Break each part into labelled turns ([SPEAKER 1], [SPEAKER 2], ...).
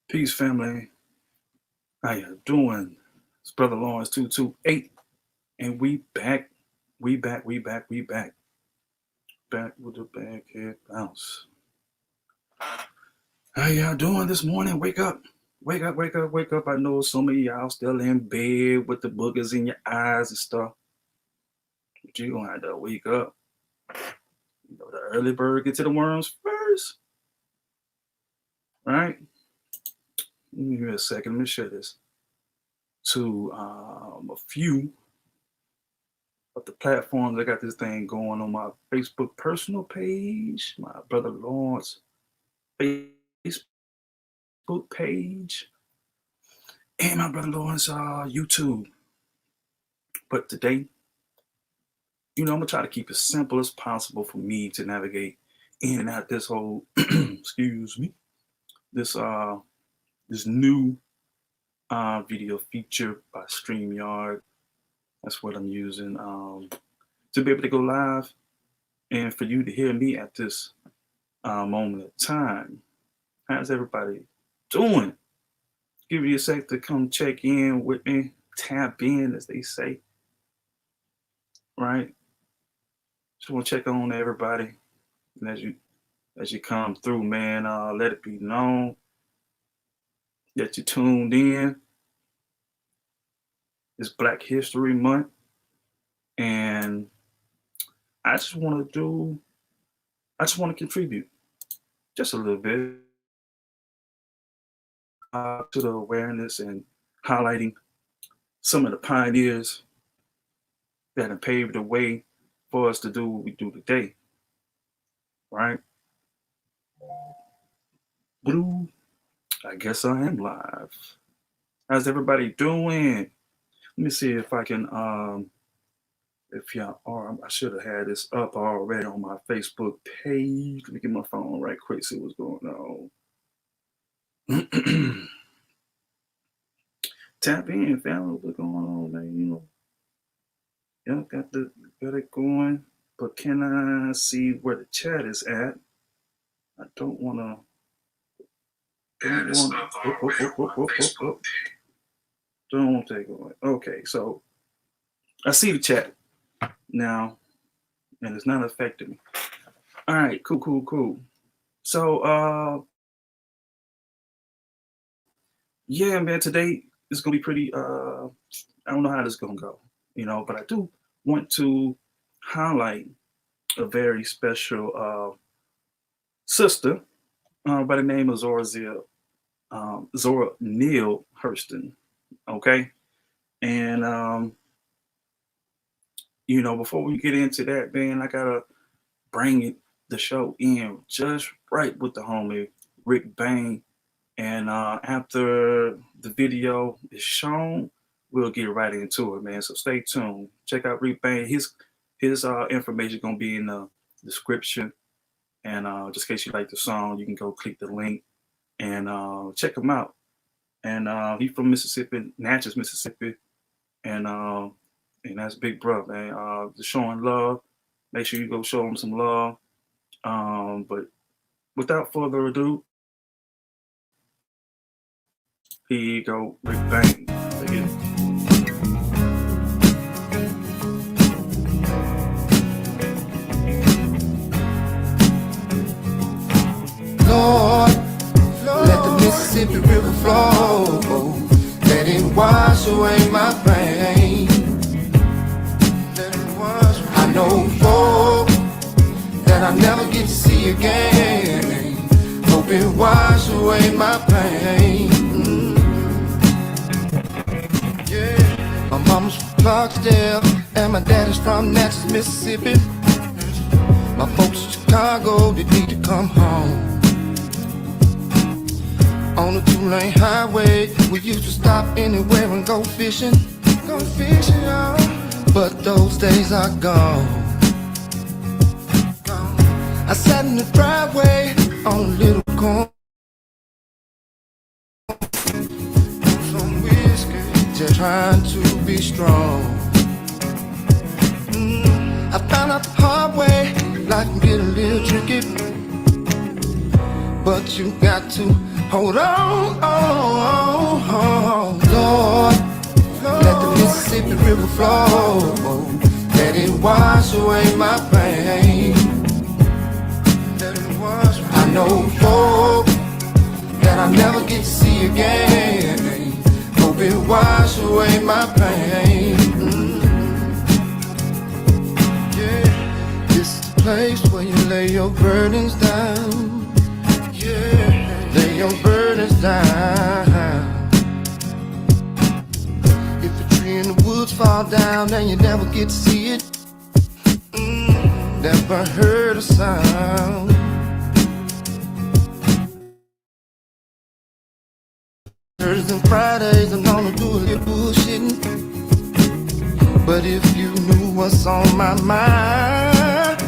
[SPEAKER 1] Peace, family. How you doing? It's Brother Lawrence 228, and we back. We back. Back with the backhead bounce. How y'all doing this morning? Wake up. Wake up. I know some of y'all still in bed with the boogers in your eyes and stuff. But you gonna have to wake up. You know, the early bird get to the worms first. Right? Give me a second. Let me share this to a few of the platforms. I got this thing going on my Facebook personal page, my brother Lawrence Facebook page, and my brother Lawrence YouTube. But today, I'm gonna try to keep it simple as possible for me to navigate in and out this whole excuse me, this new video feature by StreamYard. That's what I'm using to be able to go live and for you to hear me at this moment of time. How's everybody doing? Give you a sec to come check in with me, tap in, as they say. Right? Just want to check on everybody, and as you come through, man, let it be known that you tuned in. It's Black History Month, and I just want to contribute just a little bit to the awareness and highlighting some of the pioneers that have paved the way for us to do what we do today. Right? Blue, I guess I am live. How's everybody doing? Let me see if I can, if y'all are, I should have had this up already on my Facebook page. Let me get my phone right quick, see what's going on. Tap in, family, what's going on, man? Got it going, but can I see where the chat is at? I don't want to. Don't take away. Okay, so I see the chat now, and it's not affecting me. All right, cool. So, yeah, man, today is gonna be pretty. I don't know how this is gonna go, but I do want to highlight a very special sister by the name of Zora Neale Hurston. Okay, and before we get into that, man, I gotta bring the show in just right with the homie Rick Bain, and after the video is shown, we'll get right into it, man. So stay tuned. Check out Rick Bain. His information gonna be in the description, and just in case you like the song, you can go click the link and check him out. And he's from Mississippi, Natchez, Mississippi, and that's Big Bro, man. Just showing love. Make sure you go show him some love. But without further ado, here you go, Rick Bain.
[SPEAKER 2] Lord, let the Mississippi River flow. Let it wash away my pain. I know folk that I never get to see again. Hope it wash away my pain. Yeah. My mama's from Clarksdale and my daddy's from Natchez, Mississippi. My folks in Chicago, they need to come home. On the 2-lane highway, we used to stop anywhere and go fishing, y'all. But those days are gone. I sat in the driveway on a little corn, some whiskey, just trying to be strong. I found out the hard way, life can get a little tricky. but you got to hold on, Lord. Let the Mississippi River flow, let it wash away my pain. I know folk that I never get to see again. Hope it wash away my pain. Yeah, this is the place where you lay your burdens down. Yeah, lay your burdens down. If a tree in the woods fall down and you never get to see it, never heard a sound. Thursdays and Fridays I'm gonna do a little bullshitting, but if you knew what's on my mind,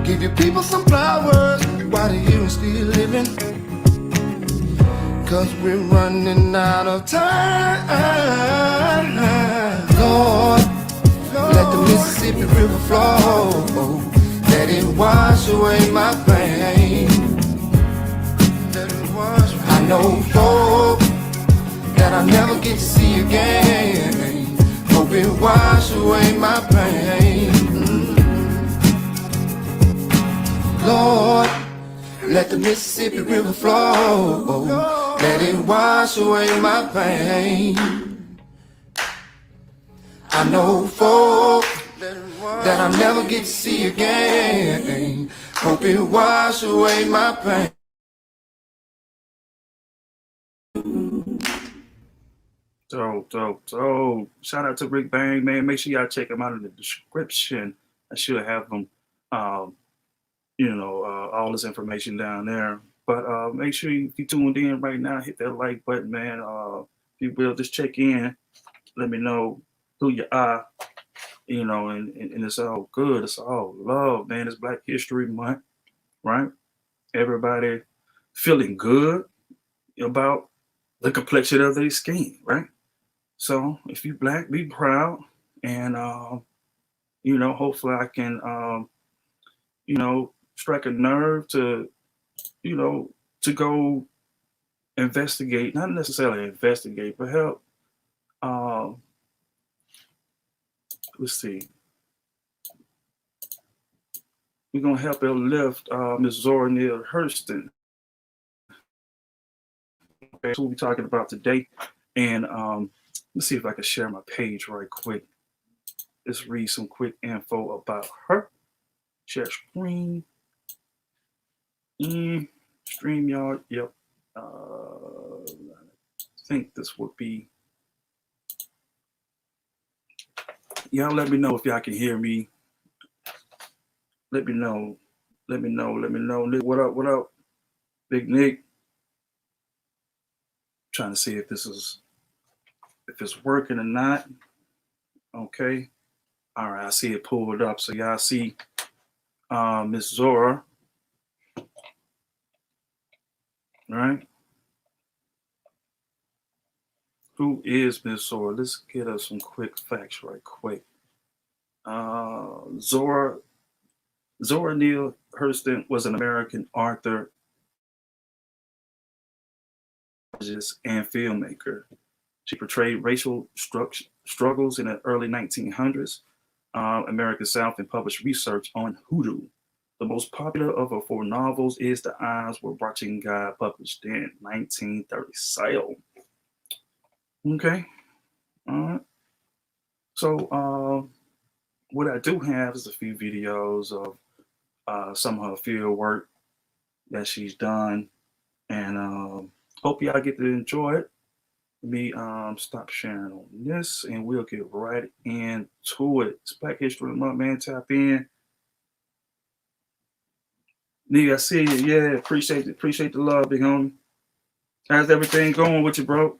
[SPEAKER 2] give your people some flowers while they're here and still living, cause we're running out of time. Lord, let the Mississippi River flow, let it wash away my pain. I know folk that I'll never get to see again. Hope it wash away my pain. Lord, let the Mississippi River flow, let it wash away my pain. I know folk that I'll never get to see again. Hope it wash away my pain.
[SPEAKER 1] Dope. Shout out to Rick Bang, man. Make sure y'all check him out in the description. I should have him, all this information down there. But make sure if you tuned in right now, hit that like button, man. If you will, just check in. Let me know who you are, and it's all good. It's all love, man. It's Black History Month, right? Everybody feeling good about the complexion of their skin, right? So if you Black, be proud, and hopefully I can, strike a nerve to, to go investigate, not necessarily investigate, but help. Let's see. We're gonna help uplift Miss Zora Neale Hurston. Okay, that's what we're talking about today, and let's see if I can share my page right quick. Let's read some quick info about her. Share screen. StreamYard. Yep. I think this would be. Y'all let me know if y'all can hear me. Let me know. Nick, what up? Big Nick. Trying to see if it's working or not. Okay. All right, I see it pulled up. So y'all see Miss Zora. Right? Who is Miss Zora? Let's get us some quick facts right quick. Zora Neale Hurston was an American author and filmmaker. She portrayed racial struggles in the early 1900s, American South, and published research on hoodoo. The most popular of her 4 novels is The Eyes Were Watching God, published in 1937. Okay. All right. So what I do have is a few videos of some of her field work that she's done, and hope y'all get to enjoy it. Let me stop sharing on this, and we'll get right into it. It's Black History Month, man. Tap in. Nigga, I see you. Yeah, appreciate the love, big homie. How's everything going with you, bro?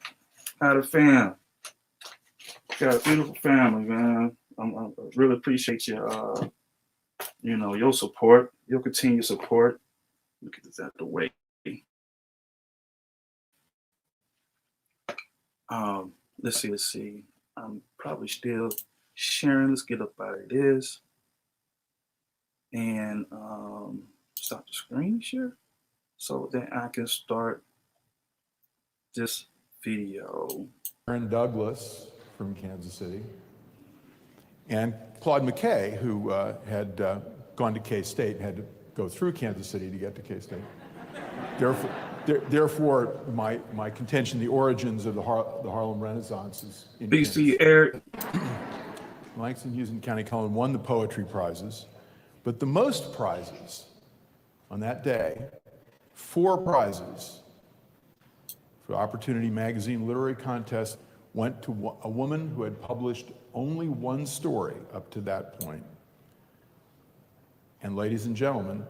[SPEAKER 1] How the fam? Got a beautiful family, man. I really appreciate your, your support, your continued support. Look at this out the way. Let's see. I'm probably still sharing. Let's get up out of this. And stop the screen share. so that I can start this video.
[SPEAKER 3] Aaron Douglas from Kansas City, and Claude McKay, who had gone to K-State and had to go through Kansas City to get to K-State. Therefore, my contention, the origins of the Harlem Renaissance is in
[SPEAKER 1] BC Eric.
[SPEAKER 3] Langston Hughes and County Cullen won the poetry prizes, but the most prizes on that day, 4 prizes for Opportunity Magazine Literary Contest, went to a woman who had published only 1 story up to that point. And ladies and gentlemen,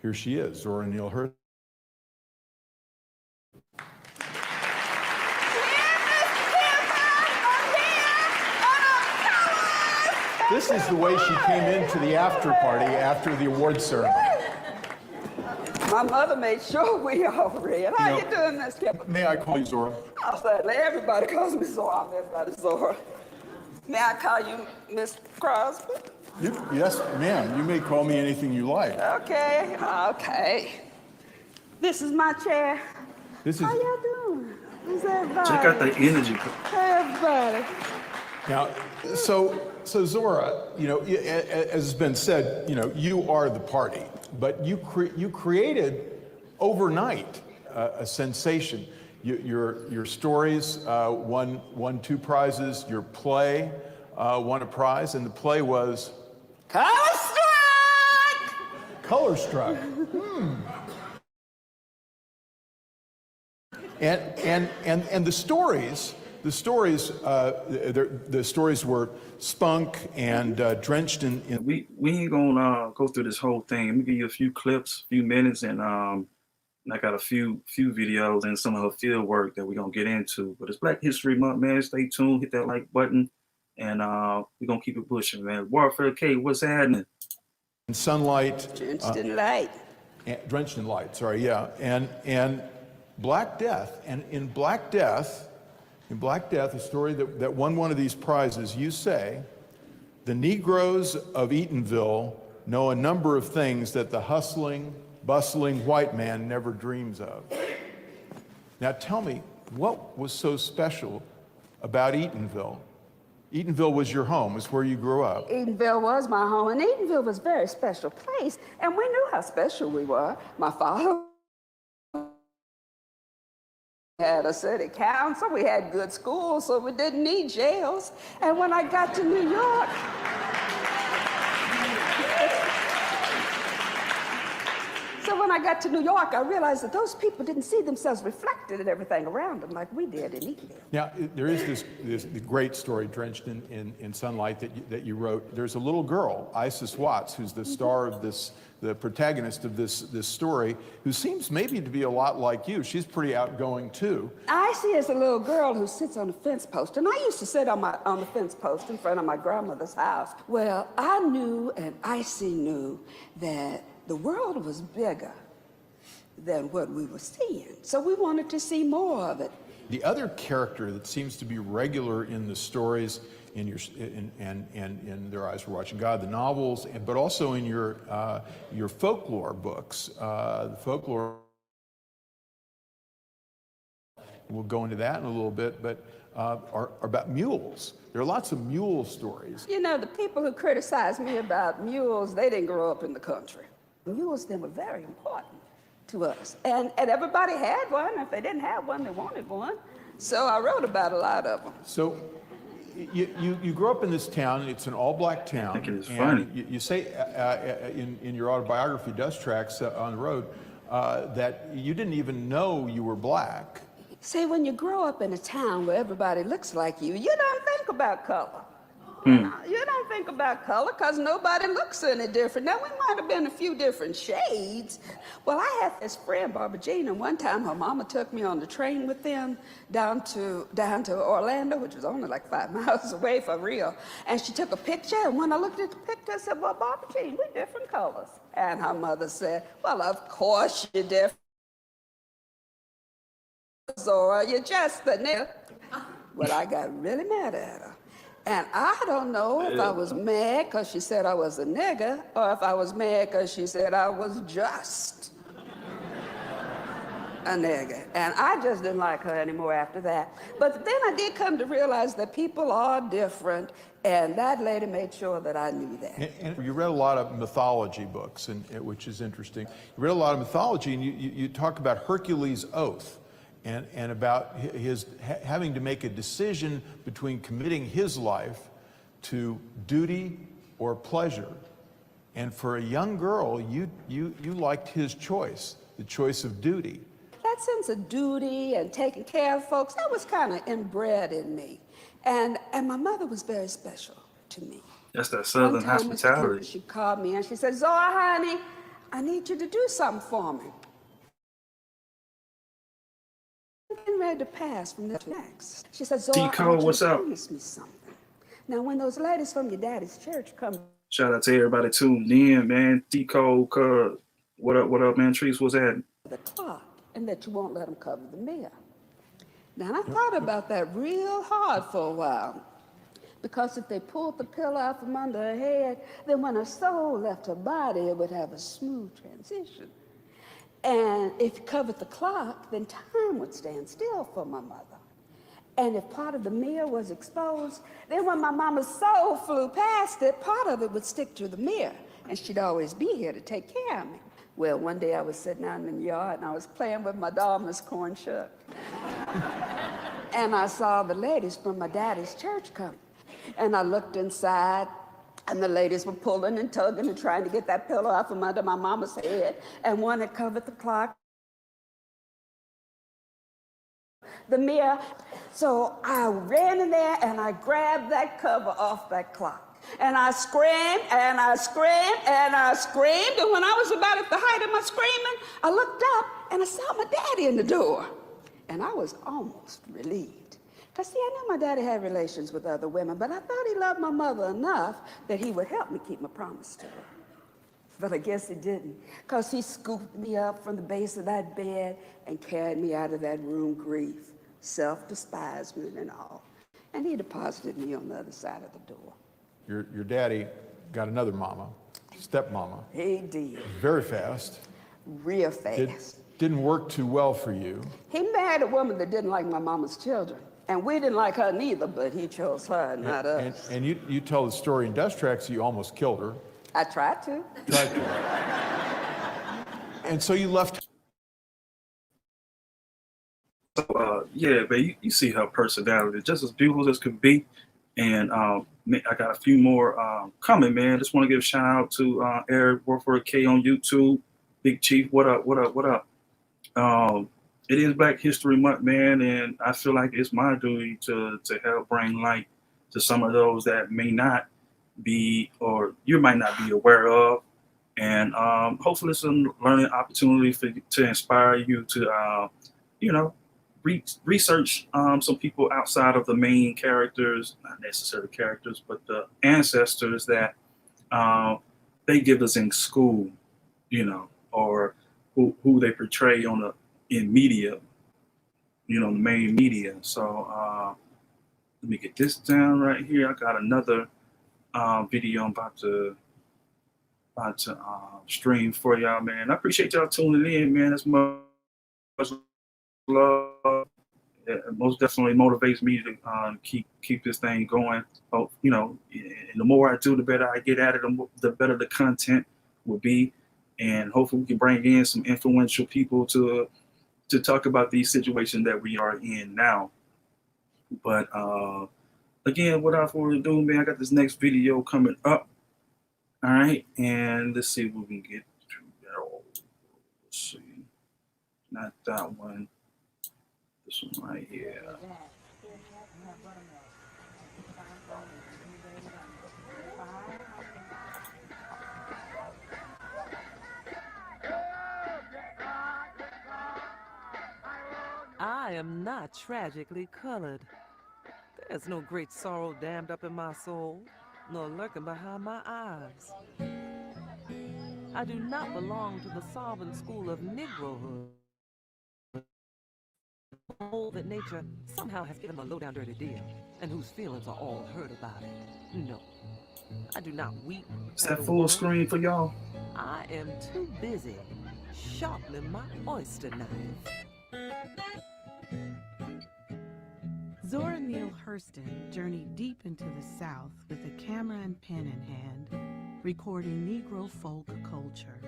[SPEAKER 3] here she is, Zora Neale Hurston. This is the way she came into the after party after the awards ceremony.
[SPEAKER 4] My mother made sure we all read. How you doing, Miss Kipper?
[SPEAKER 3] May I call you Zora?
[SPEAKER 4] Oh, certainly. Everybody calls me Zora. I'm everybody Zora. May I call you Miss Crosby?
[SPEAKER 3] Yes, ma'am. You may call me anything you like.
[SPEAKER 4] Okay, okay. This is my chair.
[SPEAKER 3] This is
[SPEAKER 4] How y'all doing? How's everybody?
[SPEAKER 1] Check out the energy.
[SPEAKER 4] Hey, everybody.
[SPEAKER 3] now. So Zora, you know, as has been said, you know, you are the party, but you created overnight a sensation. Your stories won 2 prizes. Your play won a prize, and the play was
[SPEAKER 4] Color Strike!
[SPEAKER 3] Color Struck. And the stories were spunk and drenched in.
[SPEAKER 1] We ain't gonna go through this whole thing. Let me give you a few clips, few minutes, and I got a few videos and some of her field work that we're gonna get into. But it's Black History Month, man. Stay tuned, hit that like button, and we're gonna keep it pushing, man. Warfare K, what's happening?
[SPEAKER 3] In sunlight.
[SPEAKER 4] Drenched in light.
[SPEAKER 3] Drenched in light, sorry, yeah. And Black Death. And in Black Death, a story that won one of these prizes, you say, the Negroes of Eatonville know a number of things that the hustling, bustling white man never dreams of. Now tell me, what was so special about Eatonville? Eatonville was your home, it's where you grew up.
[SPEAKER 4] Eatonville was my home, and Eatonville was a very special place, and we knew how special we were. My father had a city council, we had good schools, so we didn't need jails. And when I got to New York, I realized that those people didn't see themselves reflected in everything around them like we did in Eatonville.
[SPEAKER 3] Now, there is this great story, Drenched in Sunlight, that you wrote. There's a little girl, Isis Watts, who's the star of this, the protagonist of this story, who seems maybe to be a lot like you. She's pretty outgoing too. Isis
[SPEAKER 4] is a little girl who sits on a fence post, and I used to sit on the fence post in front of my grandmother's house. Well, I knew, and Isis knew, that the world was bigger than what we were seeing. So we wanted to see more of it.
[SPEAKER 3] The other character that seems to be regular in the stories, in your in Their Eyes Were Watching God, the novels, but also in your folklore books. The folklore, we'll go into that in a little bit, but are about mules. There are lots of mule stories.
[SPEAKER 4] You know, the people who criticize me about mules, they didn't grow up in the country. Mules then were very important to us. And everybody had one. If they didn't have one, they wanted one. So I wrote about a lot of them.
[SPEAKER 3] So you grew up in this town. It's an all-black town.
[SPEAKER 1] I think it is funny.
[SPEAKER 3] You say in your autobiography, Dust Tracks on the Road, that you didn't even know you were black.
[SPEAKER 4] See, when you grow up in a town where everybody looks like you don't think about color. You don't think about color because nobody looks any different. Now, we might have been a few different shades. Well, I had this friend, Barbara Jean, and one time her mama took me on the train with them down to Orlando, which was only like 5 miles away for real. And she took a picture, and when I looked at the picture, I said, well, Barbara Jean, we're different colors. And her mother said, well, of course you're different. Zora, you're just the nigga. Well, I got really mad at her. And I don't know if I was mad because she said I was a nigger or if I was mad because she said I was just. a nigger. And I just didn't like her anymore after that. But then I did come to realize that people are different, and that lady made sure that I knew that.
[SPEAKER 3] And you read a lot of mythology books, which is interesting. You read a lot of mythology, and you talk about Hercules' oath, and about his having to make a decision between committing his life to duty or pleasure. And for a young girl, you liked his choice, the choice of duty.
[SPEAKER 4] That sense of duty and taking care of folks, that was kind of inbred in me. And my mother was very special to me.
[SPEAKER 1] That's that Southern hospitality.
[SPEAKER 4] She called me and she said, Zora, honey, I need you to do something for me. I'm getting ready to pass from this to next. She said, Zora, I want you to promise me something. Now, when those ladies from your daddy's church come...
[SPEAKER 1] Shout out to everybody tuned in, man. D-Code, cuz. What up, man? Trees, what's that?
[SPEAKER 4] ...the clock, and that you won't let them cover the mirror. Now, I thought about that real hard for a while, because if they pulled the pillow out from under her head, then when her soul left her body, it would have a smooth transition. And if you covered the clock, then time would stand still for my mother. And if part of the mirror was exposed, then when my mama's soul flew past it, part of it would stick to the mirror, and she'd always be here to take care of me. Well, one day I was sitting out in the yard, and I was playing with my dog, Miss Corn Shuck. And I saw the ladies from my daddy's church come. And I looked inside, and the ladies were pulling and tugging and trying to get that pillow out from under my mama's head, and one had covered the clock, the mirror. So I ran in there and I grabbed that cover off that clock. And I screamed and I screamed and I screamed. And when I was about at the height of my screaming, I looked up and I saw my daddy in the door. And I was almost relieved. Because, see, I knew my daddy had relations with other women, but I thought he loved my mother enough that he would help me keep my promise to her. But I guess he didn't, because he scooped me up from the base of that bed and carried me out of that room, grief, self-despisement and all. And he deposited me on the other side of the door.
[SPEAKER 3] Your daddy got another mama, stepmama.
[SPEAKER 4] He did.
[SPEAKER 3] Very fast.
[SPEAKER 4] Real fast.
[SPEAKER 3] Didn't work too well for you.
[SPEAKER 4] He married a woman that didn't like my mama's children. And we didn't like her neither, but he chose her, not us.
[SPEAKER 3] And you tell the story in Dust Tracks, you almost killed her.
[SPEAKER 4] I tried to.
[SPEAKER 3] And so you left.
[SPEAKER 1] So, yeah, but you see her personality, just as beautiful as could be. And I got a few more coming, man. Just want to give a shout out to Eric Warford K on YouTube. Big Chief, what up? It is Black History Month, man, and I feel like it's my duty to help bring light to some of those that may not be, or you might not be aware of. And hopefully it's a learning opportunity to inspire you to, research some people outside of the main characters, not necessarily characters, but the ancestors that they give us in school, or who they portray in media, the main media. So let me get this down right here. I got another video I'm about to stream for y'all, man. I appreciate y'all tuning in, man. That's much love. It most definitely motivates me to keep this thing going. And the more I do, the better I get at it, the better the content will be. And hopefully we can bring in some influential people to talk about these situations that we are in now. But again, without further ado, man, I got this next video coming up. All right, and let's see what we can get to. Let's see, not that one. This one right here.
[SPEAKER 5] I am not tragically colored. There's no great sorrow dammed up in my soul, nor lurking behind my eyes. I do not belong to the sovereign school of Negrohood. All that nature somehow has given a low-down dirty deal, and whose feelings are all hurt about it. No, I do not weep.
[SPEAKER 1] Is that full screen for y'all?
[SPEAKER 5] I am too busy sharpening my oyster knife.
[SPEAKER 6] Zora Neale Hurston journeyed deep into the South with a camera and pen in hand, recording Negro folk culture.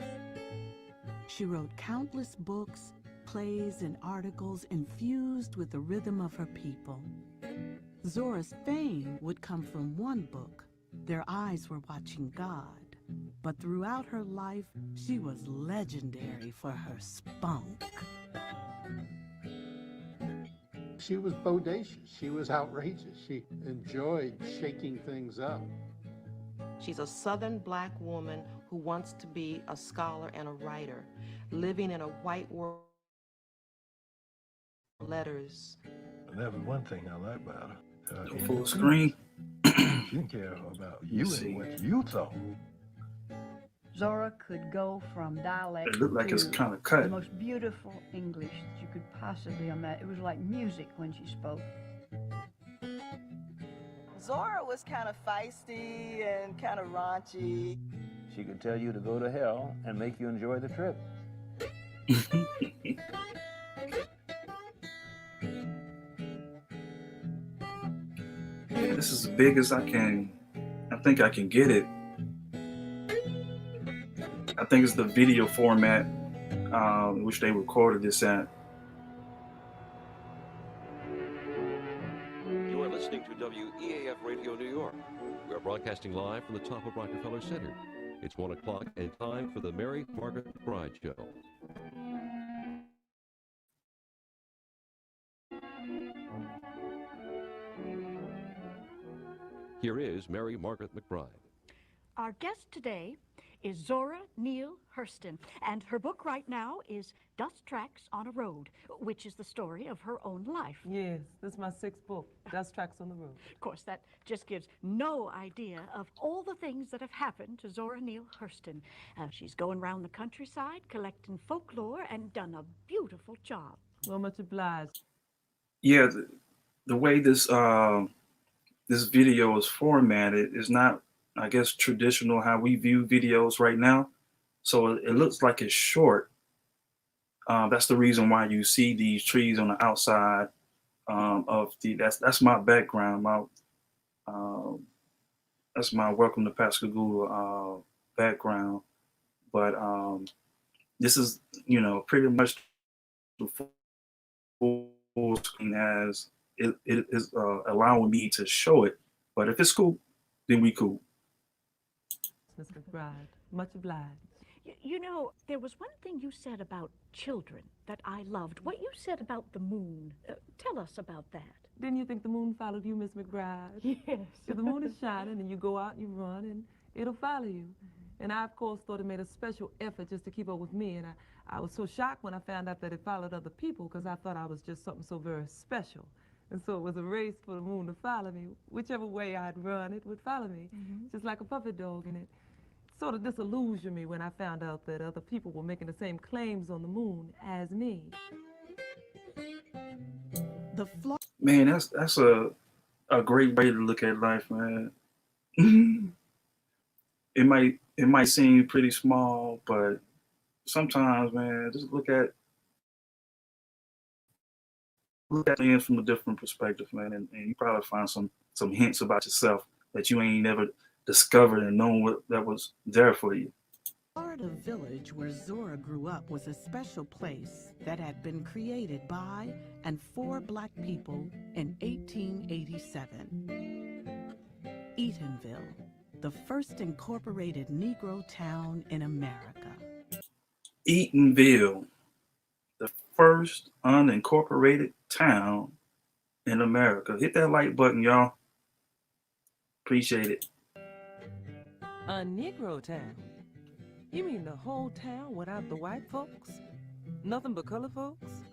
[SPEAKER 6] She wrote countless books, plays, and articles infused with the rhythm of her people. Zora's fame would come from one book, Their Eyes Were Watching God. But throughout her life, she was legendary for her spunk.
[SPEAKER 7] She was bodacious. She was outrageous. She enjoyed shaking things up.
[SPEAKER 8] She's a Southern black woman who wants to be a scholar and a writer, living in a white world. Letters.
[SPEAKER 9] And that was one thing I liked about her.
[SPEAKER 1] Full screen.
[SPEAKER 9] She didn't care about you and what you thought.
[SPEAKER 10] Zora could go from dialect
[SPEAKER 1] It looked like
[SPEAKER 10] to
[SPEAKER 1] it's kind of
[SPEAKER 10] the
[SPEAKER 1] cut.
[SPEAKER 10] most beautiful English that you could possibly imagine. It was like music when she spoke.
[SPEAKER 11] Zora was kind of feisty and kind of raunchy.
[SPEAKER 12] She could tell you to go to hell and make you enjoy the trip.
[SPEAKER 1] Yeah, this is as big as I think I can get it. I think it's the video format in which they recorded this at.
[SPEAKER 13] You are listening to WEAF Radio New York. We are broadcasting live from the top of Rockefeller Center. It's 1 o'clock and time for the Mary Margaret McBride Show. Here is Mary Margaret McBride.
[SPEAKER 14] Our guest today is Zora Neale Hurston, and her book right now is Dust Tracks on a Road, which is the story of her own life.
[SPEAKER 5] Yes, this is my 6th book, Dust Tracks on the Road.
[SPEAKER 14] Of course, that just gives no idea of all the things that have happened to Zora Neale Hurston. She's going around the countryside collecting folklore and done a beautiful job.
[SPEAKER 5] Well, much obliged.
[SPEAKER 1] Yeah, the way this this video is formatted is not, I guess, traditional how we view videos right now. So it looks like it's short. That's the reason why you see these trees on the outside of the. That's my background. That's my Welcome to Pascagoula background. But this is, pretty much the full screen as it is allowing me to show it. But if it's cool, then we cool.
[SPEAKER 5] Miss McBride, much obliged.
[SPEAKER 14] You know, there was one thing you said about children that I loved. What you said about the moon. Tell us about that.
[SPEAKER 5] Didn't you think the moon followed you, Miss McBride?
[SPEAKER 14] Yes.
[SPEAKER 5] If the moon is shining and you go out and you run and it'll follow you. And I, of course, thought it made a special effort just to keep up with me. And I was so shocked when I found out that it followed other people because I thought I was just something so very special. And so it was a race for the moon to follow me. Whichever way I'd run, it would follow me, just like a puppy dog. And it sort of disillusioned me when I found out that other people were making the same claims on the moon as me.
[SPEAKER 1] Man, that's a great way to look at life, man. It might seem pretty small, but sometimes, man, just look at things from a different perspective, man, and you probably find some hints about yourself that you ain't never discovered and known what that was there for you.
[SPEAKER 6] Florida village where Zora grew up was a special place that had been created by and for black people in 1887. Eatonville, the first incorporated Negro town in America.
[SPEAKER 1] Eatonville, the first unincorporated town in America. Hit that like button, y'all. Appreciate it.
[SPEAKER 5] A Negro town? You mean the whole town without the white folks? Nothing but colored folks?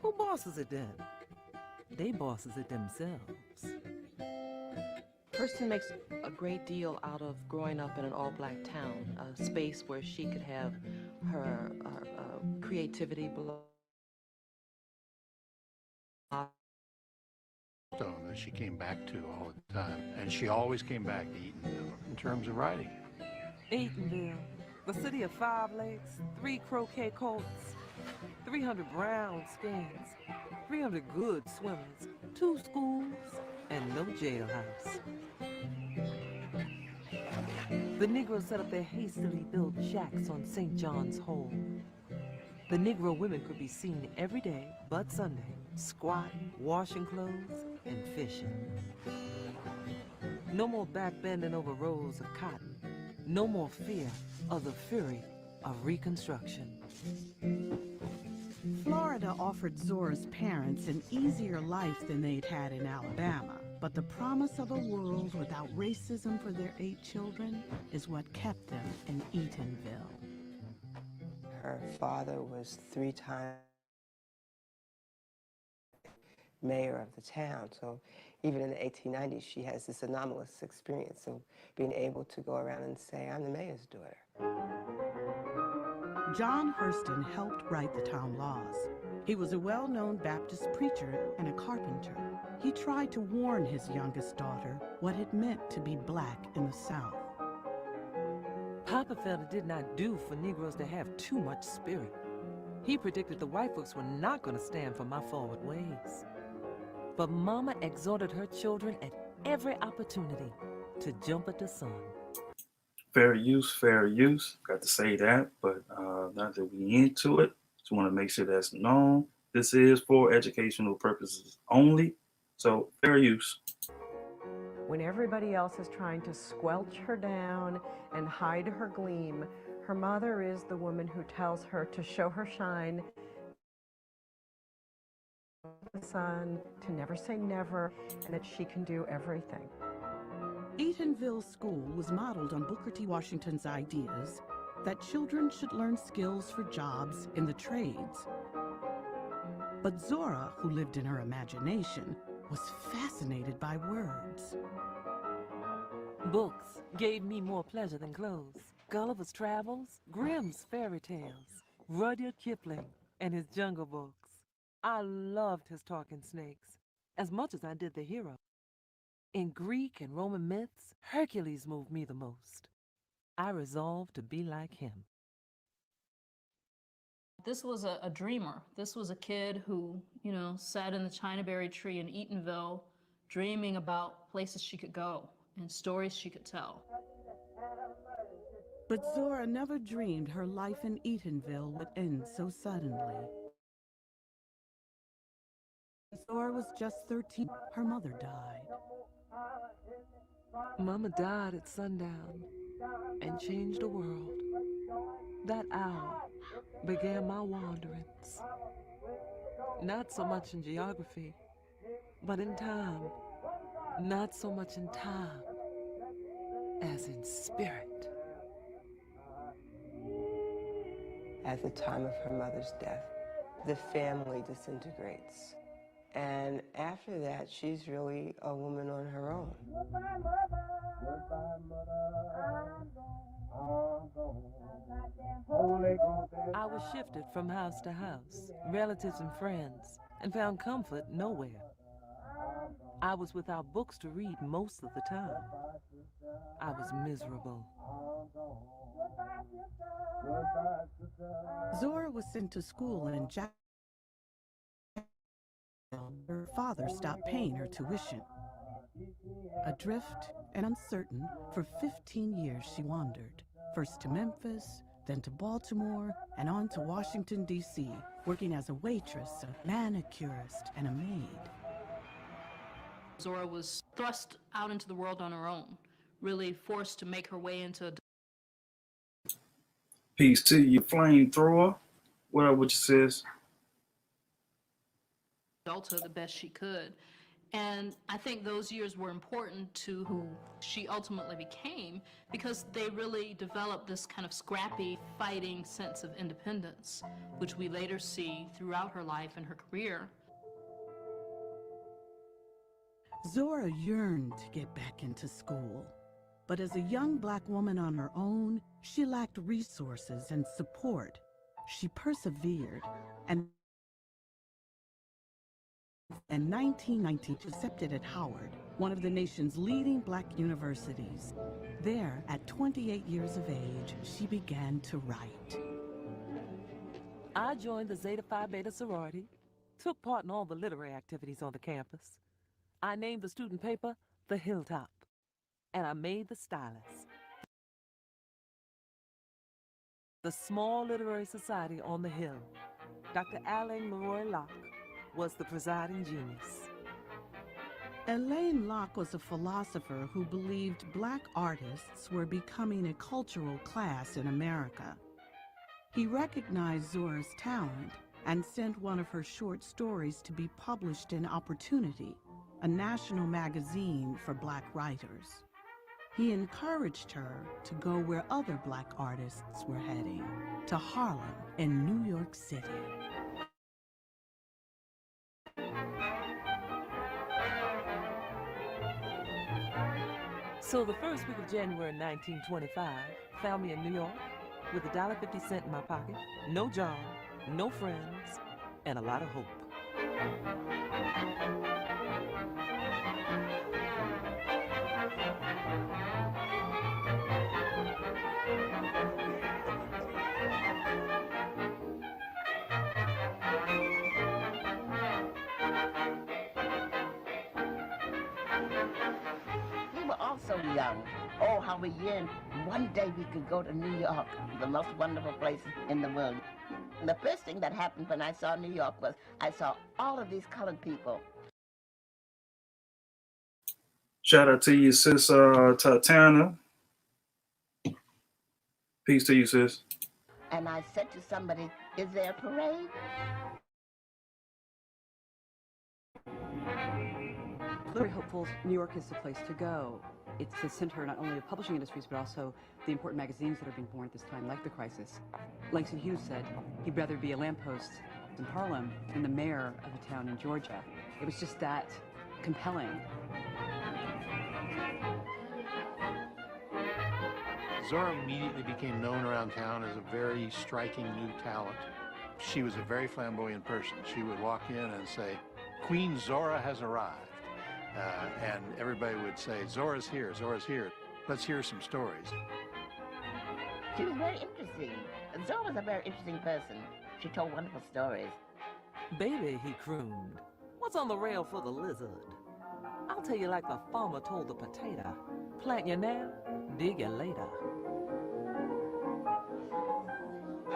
[SPEAKER 5] Who bosses it then? They bosses it themselves.
[SPEAKER 8] Hurston makes a great deal out of growing up in an all-black town, a space where she could have her creativity below.
[SPEAKER 7] That she came back to all the time, and she always came back to Eatonville in terms of writing.
[SPEAKER 5] Eatonville, the city of 5 lakes, 3 croquet courts, 300 brown skins, 300 good swimmers, 2 schools, and no jailhouse. The Negroes set up their hastily built shacks on St. John's Hole. The Negro women could be seen every day but Sunday, squatting, washing clothes, and fishing. No more back bending over rolls of cotton. No more fear of the fury of Reconstruction.
[SPEAKER 6] Florida offered Zora's parents an easier life than they'd had in Alabama, but the promise of a world without racism for their 8 children is what kept them in Eatonville.
[SPEAKER 15] Her father was 3 times mayor of the town, so even in the 1890s, she has this anomalous experience of being able to go around and say, I'm the mayor's daughter.
[SPEAKER 6] John Hurston helped write the town laws. He was a well-known Baptist preacher and a carpenter. He tried to warn his youngest daughter what it meant to be black in the South.
[SPEAKER 5] Papa felt it did not do for Negroes to have too much spirit. He predicted the white folks were not going to stand for my forward ways. But Mama exhorted her children at every opportunity to jump at the sun.
[SPEAKER 1] Fair use, fair use. Got to say that, but not that we into it. Just want to make sure that's known. This is for educational purposes only. So fair use.
[SPEAKER 16] When everybody else is trying to squelch her down and hide her gleam, her mother is the woman who tells her to show her shine, the sun, to never say never, and that she can do everything.
[SPEAKER 6] Eatonville School was modeled on Booker T. Washington's ideas that children should learn skills for jobs in the trades. But Zora, who lived in her imagination, was fascinated by words.
[SPEAKER 5] Books gave me more pleasure than clothes. Gulliver's Travels, Grimm's fairy tales, Rudyard Kipling, and his Jungle Books. I loved his talking snakes as much as I did the hero. In Greek and Roman myths, Hercules moved me the most. I resolved to be like him.
[SPEAKER 17] This was a dreamer. This was a kid who, you know, sat in the Chinaberry tree in Eatonville, dreaming about places she could go and stories she could tell.
[SPEAKER 6] But Zora never dreamed her life in Eatonville would end so suddenly. Zora was just 13. Her mother died.
[SPEAKER 5] Mama died at sundown and changed the world. That hour began my wanderings. Not so much in geography, but in time. Not so much in time as in spirit.
[SPEAKER 15] At the time of her mother's death, the family disintegrates. And after that, she's really a woman on her own.
[SPEAKER 5] I was shifted from house to house, relatives and friends, and found comfort nowhere. I was without books to read most of the time. I was miserable.
[SPEAKER 6] Zora was sent to school in Jacksonville. Her father stopped paying her tuition. Adrift and uncertain, for 15 years she wandered, first to Memphis, then to Baltimore, and on to Washington, D.C., working as a waitress, a manicurist, and a maid.
[SPEAKER 17] Zora was thrust out into the world on her own, really forced to make her way into
[SPEAKER 1] Peace to you, flamethrower. What up with you, sis?
[SPEAKER 17] adulthood the best she could. And I think those years were important to who she ultimately became because they really developed this kind of scrappy, fighting sense of independence, which we later see throughout her life and her career.
[SPEAKER 6] Zora yearned to get back into school, but as a young black woman on her own, she lacked resources and support. She persevered, and in 1919, accepted at Howard, one of the nation's leading black universities. There, at 28 years of age, she began to write.
[SPEAKER 5] I joined the Zeta Phi Beta sorority, took part in all the literary activities on the campus. I named the student paper The Hilltop, and I made the stylus. The small literary society on the Hill. Dr. Alain Leroy Locke was the presiding genius.
[SPEAKER 6] Alain Locke was a philosopher who believed black artists were becoming a cultural class in America. He recognized Zora's talent and sent one of her short stories to be published in Opportunity, a national magazine for black writers. He encouraged her to go where other black artists were heading, to Harlem in New York City.
[SPEAKER 5] So the first week of January 1925 found me in New York with $1.50 in my pocket, no job, no friends, and a lot of hope.
[SPEAKER 18] We were all so young. Oh, how we yearned. One day we could go to New York, the most wonderful place in the world. And the first thing that happened when I saw New York was I saw all of these colored people.
[SPEAKER 1] Shout out to you, sis Tatiana. Peace to you, sis.
[SPEAKER 18] And I said to somebody, is there a parade?
[SPEAKER 19] Very hopeful. New York is the place to go. It's the center not only of publishing industries, but also the important magazines that are being born at this time, like The Crisis. Langston Hughes said he'd rather be a lamppost in Harlem than the mayor of a town in Georgia. It was just that compelling.
[SPEAKER 7] Zora immediately became known around town as a very striking new talent. She was a very flamboyant person. She would walk in and say, "Queen Zora has arrived." And everybody would say, "Zora's here, Zora's here. Let's hear some stories."
[SPEAKER 18] She was very interesting. Zora was a very interesting person. She told wonderful stories.
[SPEAKER 5] Baby, he crooned, what's on the rail for the lizard? I'll tell you like the farmer told the potato, plant you now, dig you later.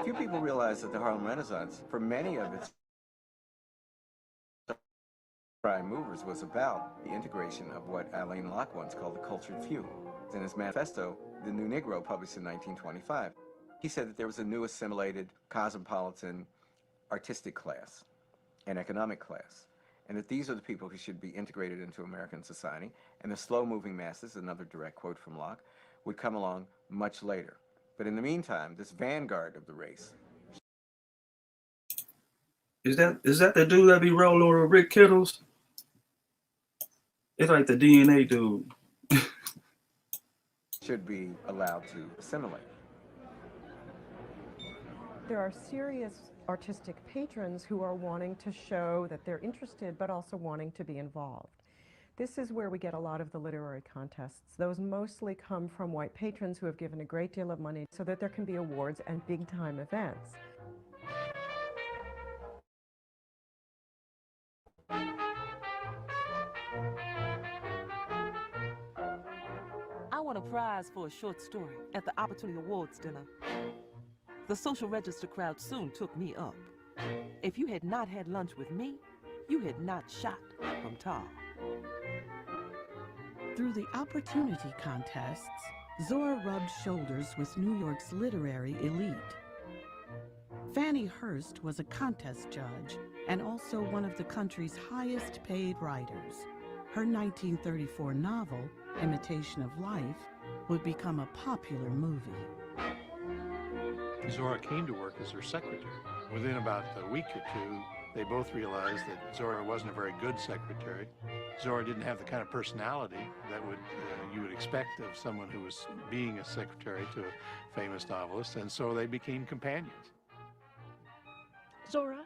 [SPEAKER 20] Few people realize that the Harlem Renaissance, for many of its prime movers, was about the integration of what Alain Locke once called the cultured few. In his manifesto, The New Negro, published in 1925, he said that there was a new assimilated, cosmopolitan, artistic class and economic class, and that these are the people who should be integrated into American society, and the slow-moving masses, another direct quote from Locke, would come along much later. But in the meantime, this vanguard of the race.
[SPEAKER 1] Is that the dude that be rolling with Rick Kittles? It's like the DNA dude.
[SPEAKER 20] Should be allowed to assimilate.
[SPEAKER 16] There are serious artistic patrons who are wanting to show that they're interested, but also wanting to be involved. This is where we get a lot of the literary contests. Those mostly come from white patrons who have given a great deal of money so that there can be awards and big-time events.
[SPEAKER 5] I won a prize for a short story at the Opportunity Awards dinner. The social register crowd soon took me up. If you had not had lunch with me, you had not shot from tar.
[SPEAKER 6] Through the opportunity contests, Zora rubbed shoulders with New York's literary elite. Fannie Hurst was a contest judge and also one of the country's highest paid writers. Her 1934 novel, Imitation of Life, would become a popular movie.
[SPEAKER 7] Zora came to work as her secretary. Within about a week or two, they both realized that Zora wasn't a very good secretary. Zora didn't have the kind of personality that you would expect of someone who was being a secretary to a famous novelist, and so they became companions.
[SPEAKER 14] Zora?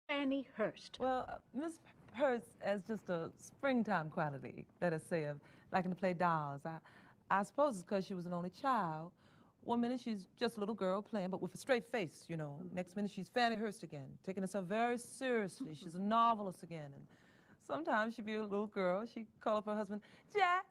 [SPEAKER 14] Fannie Hurst.
[SPEAKER 5] Well, Miss Hurst has just a springtime quality, let us say, of liking to play dolls. I suppose it's because she was an only child. One minute she's just a little girl playing, but with a straight face, you know. Next minute she's Fannie Hurst again, taking herself very seriously. She's a novelist again. And sometimes she'd be a little girl. She'd call up her husband, Jack,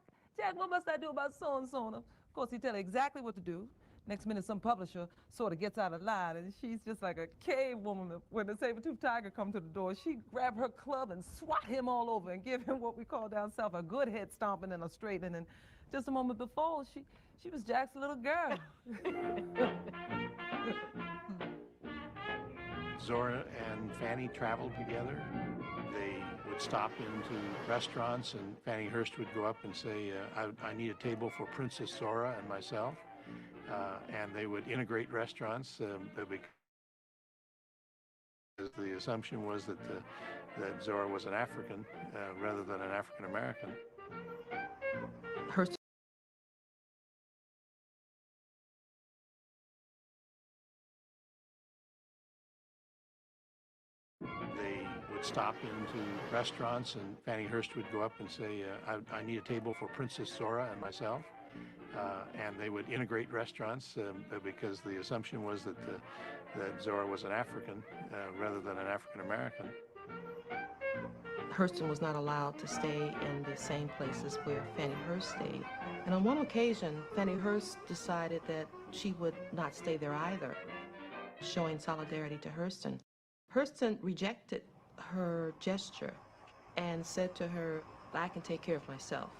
[SPEAKER 5] what must I do about so-and-so? And of course, he'd tell her exactly what to do. Next minute, some publisher sort of gets out of line, and she's just like a cave woman. When the saber-toothed tiger comes to the door, she'd grab her club and swat him all over and give him what we call down south a good head stomping and a straightening. And just a moment before, she was Jack's little girl.
[SPEAKER 7] Zora and Fannie traveled together. They would stop into restaurants, and Fannie Hurst would go up and say, I need a table for Princess Zora and myself. And they would integrate restaurants because the assumption was that Zora was an African rather than an African American. They would stop into restaurants, and Fannie Hurst would go up and say, I need a table for Princess Zora and myself. And they would integrate restaurants because the assumption was that Zora was an African rather than an African American.
[SPEAKER 8] Hurston was not allowed to stay in the same places where Fannie Hurst stayed. And on one occasion, Fannie Hurst decided that she would not stay there either, showing solidarity to Hurston. Hurston rejected her gesture and said to her, I can take care of myself.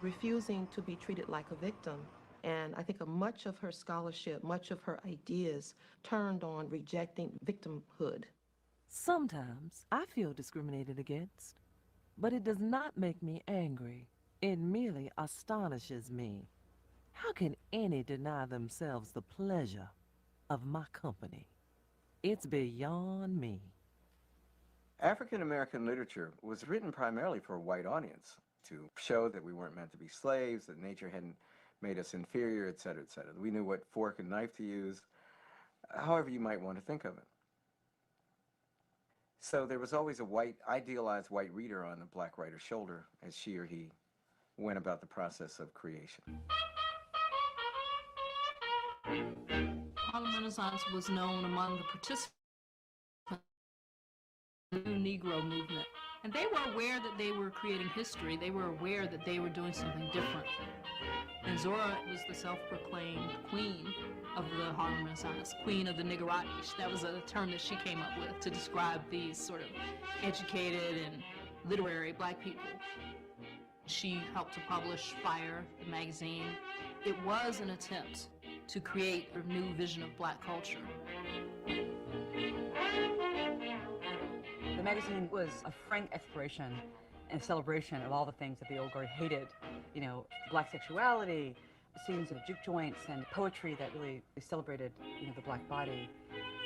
[SPEAKER 8] Refusing to be treated like a victim. And I think much of her scholarship, much of her ideas turned on rejecting victimhood.
[SPEAKER 5] Sometimes I feel discriminated against, but it does not make me angry. It merely astonishes me. How can any deny themselves the pleasure of my company? It's beyond me.
[SPEAKER 20] African American literature was written primarily for a white audience, to show that we weren't meant to be slaves, that nature hadn't made us inferior, et cetera, et cetera. We knew what fork and knife to use, however you might want to think of it. So there was always a idealized white reader on the black writer's shoulder as she or he went about the process of creation.
[SPEAKER 17] Harlem Renaissance was known among the participants in the new Negro movement. And they were aware that they were creating history. They were aware that they were doing something different. And Zora was the self-proclaimed queen of the Harlem Renaissance, queen of the Niggerati. That was a term that she came up with to describe these sort of educated and literary black people. She helped to publish Fire, the magazine. It was an attempt to create a new vision of black culture.
[SPEAKER 19] The magazine was a frank exploration and celebration of all the things that the old guard hated. You know, black sexuality, scenes of juke joints, and poetry that really celebrated, you know, the black body,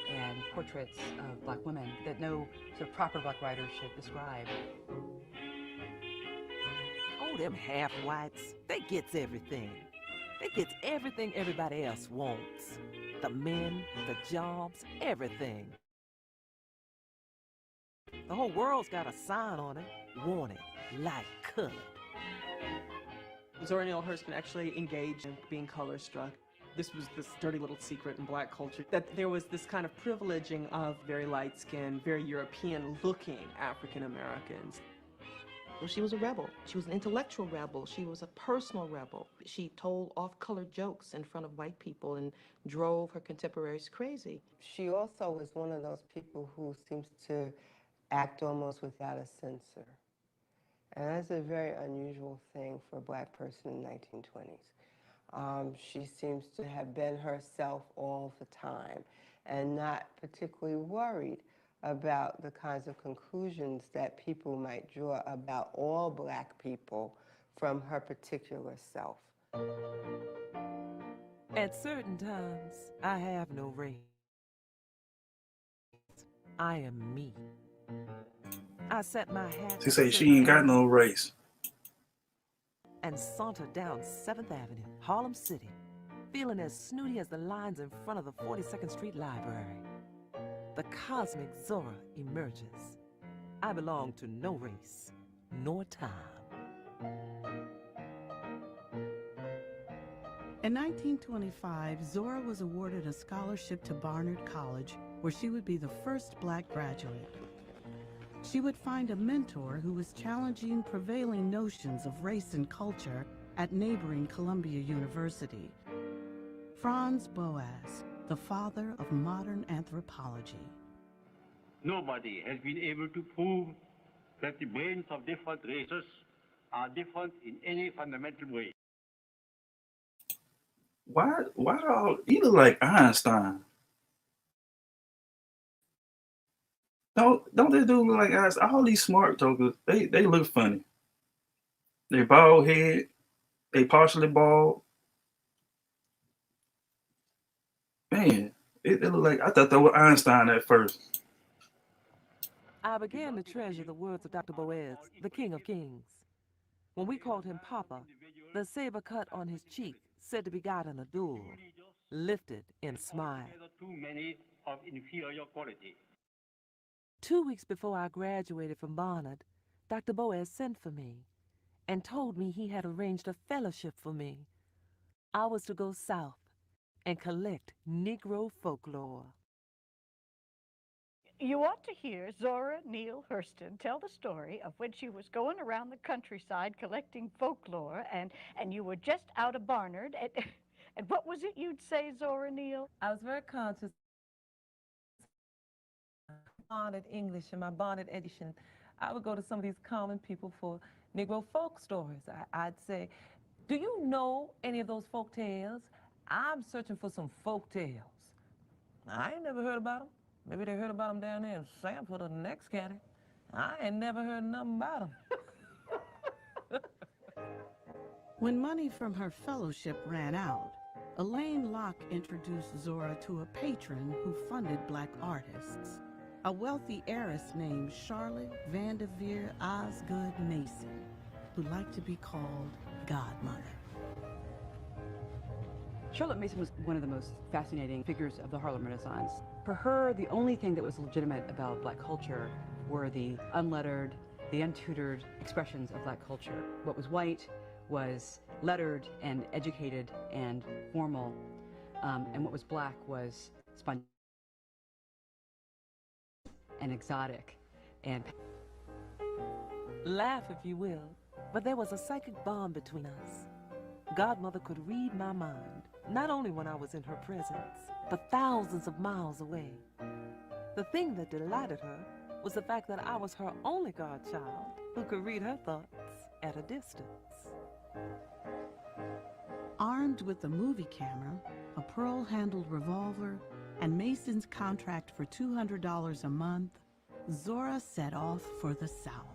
[SPEAKER 19] and portraits of black women that no sort of proper black writer should describe.
[SPEAKER 5] Oh, them half-whites, they gets everything. They gets everything everybody else wants. The men, the jobs, everything. The whole world's got a sign on it, wanted, like colored.
[SPEAKER 21] Zora Neale Hurston actually engaged in being color struck. This was this dirty little secret in black culture, that there was this kind of privileging of very light-skinned, very European-looking African Americans.
[SPEAKER 8] Well, she was a rebel. She was an intellectual rebel. She was a personal rebel. She told off-color jokes in front of white people and drove her contemporaries crazy.
[SPEAKER 15] She also was one of those people who seems to act almost without a censor. And that's a very unusual thing for a black person in the 1920s. She seems to have been herself all the time and not particularly worried about the kinds of conclusions that people might draw about all black people from her particular self.
[SPEAKER 5] At certain times, I have no race. I am me. I set my hat.
[SPEAKER 1] She say she ain't got no race.
[SPEAKER 5] And saunter down 7th Avenue, Harlem City. feeling as snooty as the lines in front of the 42nd Street Library. The cosmic Zora emerges. I belong to no race, nor time.
[SPEAKER 6] In 1925, Zora was awarded a scholarship to Barnard College, where she would be the first black graduate. She would find a mentor who was challenging prevailing notions of race and culture at neighboring Columbia University. Franz Boas, the father of modern anthropology.
[SPEAKER 2] Nobody has been able to prove that the brains of different races are different in any fundamental way.
[SPEAKER 1] Why do all he look like Einstein? Don't they do look like Einstein? All these smart jokers, they look funny. They bald head, they partially bald. Man, it look like, I thought that was Einstein at first.
[SPEAKER 5] I began to treasure the words of Dr. Boas, the King of Kings. When we called him Papa, the saber cut on his cheek said to be God in a duel, lifted in smile.
[SPEAKER 2] Too many of inferior quality.
[SPEAKER 5] 2 weeks before I graduated from Barnard, Dr. Boas sent for me and told me he had arranged a fellowship for me. I was to go south and collect Negro folklore.
[SPEAKER 14] You ought to hear Zora Neale Hurston tell the story of when she was going around the countryside collecting folklore, and you were just out of Barnard. And what was it you'd say, Zora Neale?
[SPEAKER 5] I was very conscious of Barnard English and my Barnard edition. I would go to some of these common people for Negro folk stories. I'd say, do you know any of those folk tales? I'm searching for some folk tales. I ain't never heard about them. Maybe they heard about them down there in Sanford or the next county. I ain't never heard nothing about them.
[SPEAKER 6] When money from her fellowship ran out, Elaine Locke introduced Zora to a patron who funded black artists, a wealthy heiress named Charlotte Vanderveer Osgood Mason, who liked to be called Godmother.
[SPEAKER 19] Charlotte Mason was one of the most fascinating figures of the Harlem Renaissance. For her, the only thing that was legitimate about black culture were the unlettered, the untutored expressions of black culture. What was white was lettered and educated and formal, and what was black was spontaneous and exotic and...
[SPEAKER 5] Laugh if you will, but there was a psychic bond between us. Godmother could read my mind, not only when I was in her presence, but thousands of miles away. The thing that delighted her was the fact that I was her only godchild who could read her thoughts at a distance.
[SPEAKER 6] Armed with a movie camera, a pearl-handled revolver, and Mason's contract for $200 a month, Zora set off for the South.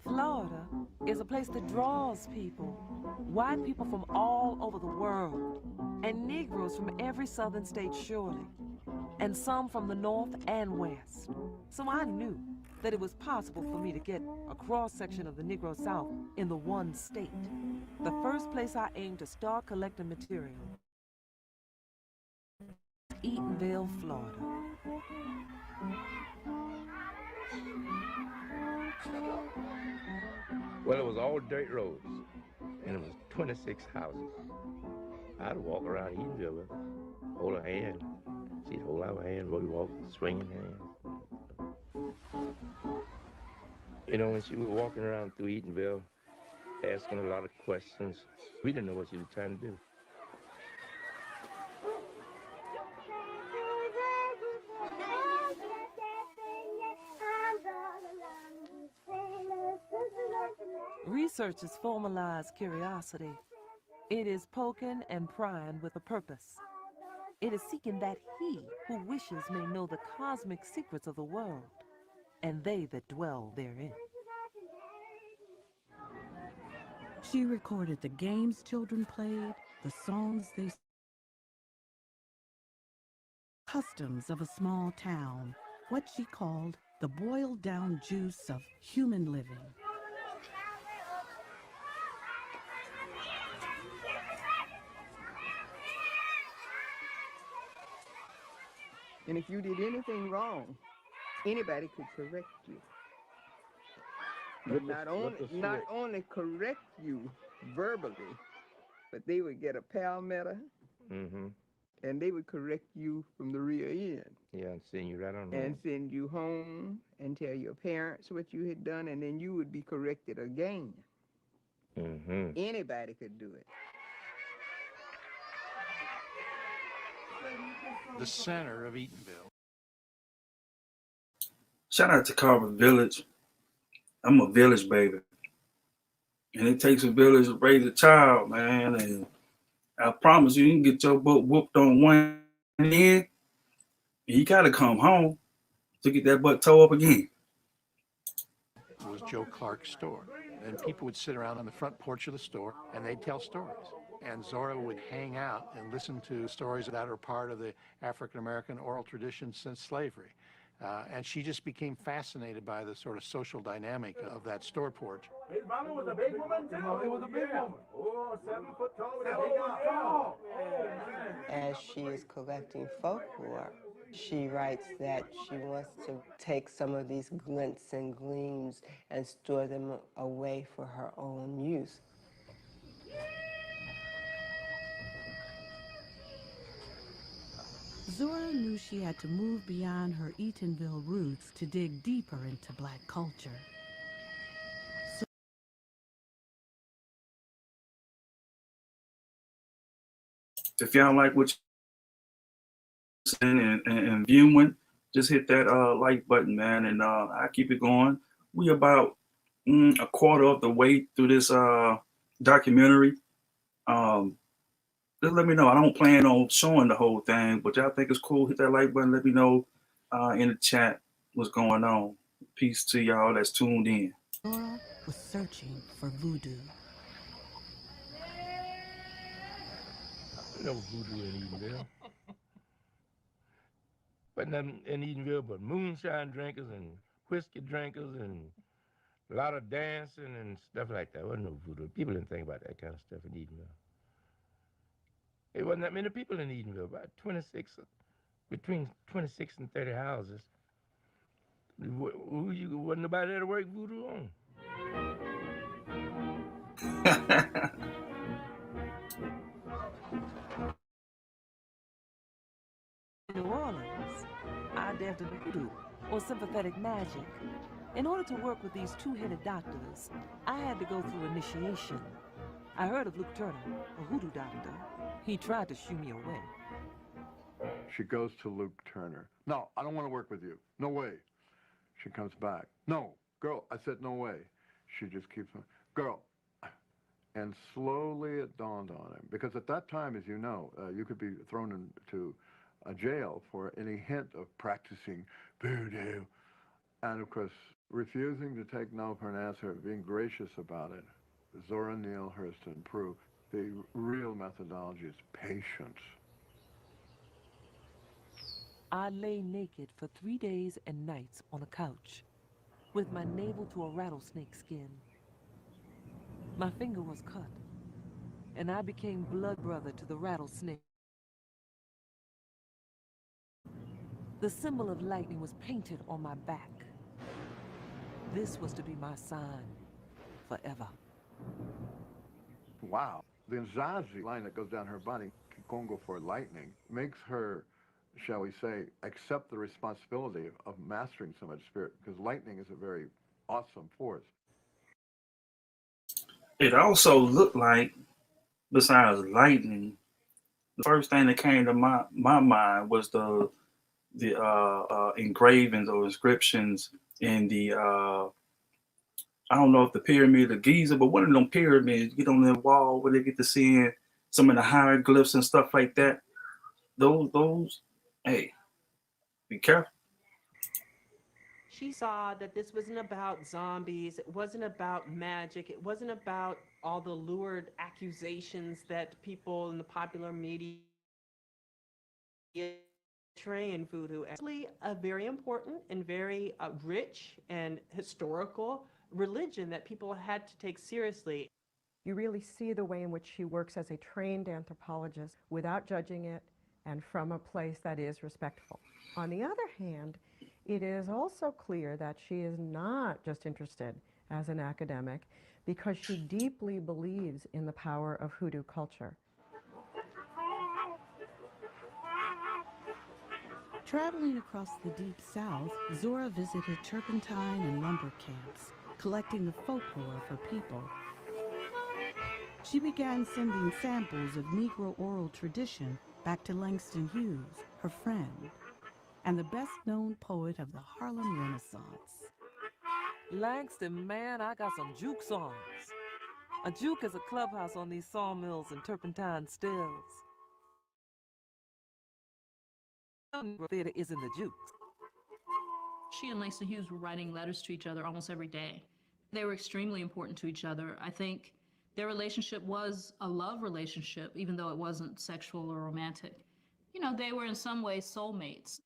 [SPEAKER 5] Florida is a place that draws people, white people from all over the world, and Negroes from every southern state surely, and some from the north and west. So I knew that it was possible for me to get a cross-section of the Negro South in the one state. The first place I aimed to start collecting material, Eatonville, Florida.
[SPEAKER 22] Well, it was all dirt roads, and it was 26 houses. I'd walk around Eatonville with her, hold her hand. She'd hold our hand, we walk, swinging hands. You know, when she was walking around through Eatonville, asking a lot of questions, we didn't know what she was trying to do.
[SPEAKER 5] Research is formalized curiosity. It is poking and prying with a purpose. It is seeking that he who wishes may know the cosmic secrets of the world, and they that dwell therein.
[SPEAKER 6] She recorded the games children played, the songs they sang, customs of a small town, what she called the boiled down juice of human living.
[SPEAKER 3] And if you did anything wrong, anybody could correct you. But not only correct you verbally, but they would get a palmetto and they would correct you from the rear end.
[SPEAKER 22] Yeah, and send you right on
[SPEAKER 3] And
[SPEAKER 22] home.
[SPEAKER 3] send you home and tell your parents what you had done, and then you would be corrected again. Anybody could do it.
[SPEAKER 7] The center of Eatonville.
[SPEAKER 1] Shout out to Carver Village. I'm a village baby. And it takes a village to raise a child, man. And I promise you, you can get your butt whooped on one end, and you got to come home to get that butt toe up again.
[SPEAKER 7] It was Joe Clark's store. And people would sit around on the front porch of the store, and they'd tell stories. And Zora would hang out and listen to stories that are part of the African-American oral tradition since slavery. And she just became fascinated by the sort of social dynamic of that store porch.
[SPEAKER 4] His mama was a big woman, too. It was a big woman. Oh, 7 foot tall with a big arm.
[SPEAKER 15] As she is collecting folklore, she writes that she wants to take some of these glints and gleams and store them away for her own use.
[SPEAKER 6] Zora knew she had to move beyond her Eatonville roots to dig deeper into Black culture.
[SPEAKER 1] If y'all like what you're listening and viewing, just hit that like button, man, and I keep it going. We about a quarter of the way through this documentary. Just let me know. I don't plan on showing the whole thing, but y'all think it's cool, hit that like button. Let me know in the chat what's going on. Peace to y'all that's tuned in.
[SPEAKER 6] Zora was searching for voodoo.
[SPEAKER 22] No voodoo in Eatonville. But nothing in Eatonville but moonshine drinkers and whiskey drinkers and a lot of dancing and stuff like that. There wasn't no voodoo. People didn't think about that kind of stuff in Eatonville. There wasn't that many people in Eatonville, about 26, between 26 and 30 houses. Wasn't nobody there to work voodoo on.
[SPEAKER 5] New Orleans, I delved into hoodoo, or sympathetic magic. In order to work with these two-headed doctors, I had to go through initiation. I heard of Luke Turner, a hoodoo doctor. He tried to shoo me away.
[SPEAKER 23] She goes to Luke Turner. No, I don't want to work with you. No way. She comes back. No, girl, I said no way. She just keeps on, girl. And slowly it dawned on him. Because at that time, as you know, you could be thrown into a jail for any hint of practicing voodoo. And of course, refusing to take no for an answer, being gracious about it, Zora Neale Hurston proved the real methodology is patience.
[SPEAKER 5] I lay naked for 3 days and nights on a couch, with my navel to a rattlesnake skin. My finger was cut, and I became blood brother to the rattlesnake. The symbol of lightning was painted on my back. This was to be my sign forever.
[SPEAKER 23] Wow. The Nzazi line that goes down her body, Kikongo for lightning, makes her, shall we say, accept the responsibility of mastering so much spirit, because lightning is a very awesome force.
[SPEAKER 1] It also looked like, besides lightning, the first thing that came to my mind was the engravings or inscriptions in the I don't know if the pyramid of Giza, but one of them pyramids, get on the wall where they get to seeing some of the hieroglyphs and stuff like that. Those, hey, be careful.
[SPEAKER 24] She saw that this wasn't about zombies, it wasn't about magic, it wasn't about all the lurid accusations that people in the popular media portray in voodoo. Actually, a very important and very rich and historical religion that people had to take seriously.
[SPEAKER 16] You really see the way in which she works as a trained anthropologist without judging it, and from a place that is respectful. On the other hand, it is also clear that she is not just interested as an academic because she deeply believes in the power of hoodoo culture.
[SPEAKER 6] Traveling across the Deep South, Zora visited turpentine and lumber camps, collecting the folklore for people. She began sending samples of Negro oral tradition back to Langston Hughes, her friend, and the best-known poet of the Harlem Renaissance.
[SPEAKER 5] Langston, man, I got some juke songs. A juke is a clubhouse on these sawmills and turpentine stills. Theater is in the jukes.
[SPEAKER 17] She and Langston Hughes were writing letters to each other almost every day. They were extremely important to each other. I think their relationship was a love relationship, even though it wasn't sexual or romantic. You know, they were in some ways soulmates.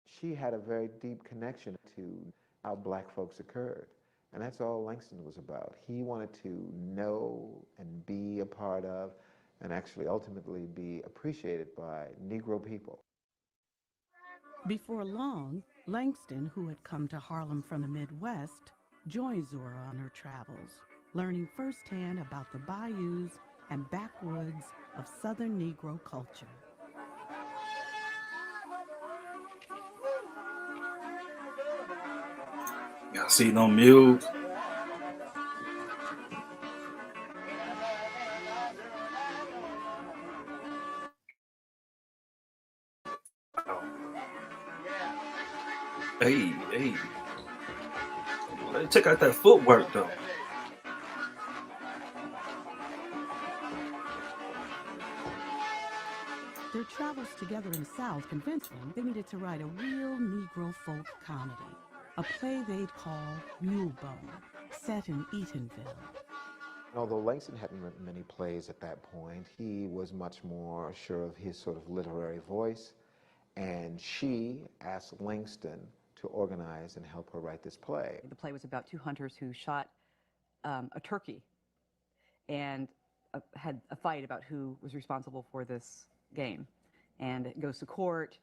[SPEAKER 9] She had a very deep connection to how black folks occurred. And that's all Langston was about. He wanted to know and be a part of, and actually ultimately be appreciated by Negro people.
[SPEAKER 6] Before long, Langston, who had come to Harlem from the Midwest, joined Zora on her travels, learning firsthand about the bayous and backwoods of Southern Negro culture.
[SPEAKER 1] Y'all see no mules? Hey, hey. Check out that footwork, though.
[SPEAKER 6] Their travels together in the South convinced them they needed to write a real Negro folk comedy, a play they'd call Mulebone, set in Eatonville.
[SPEAKER 9] Although Langston hadn't written many plays at that point, he was much more sure of his sort of literary voice, and she asked Langston to organize and help her write this play.
[SPEAKER 19] The play was about two hunters who shot a turkey and had a fight about who was responsible for this game. And it goes to court,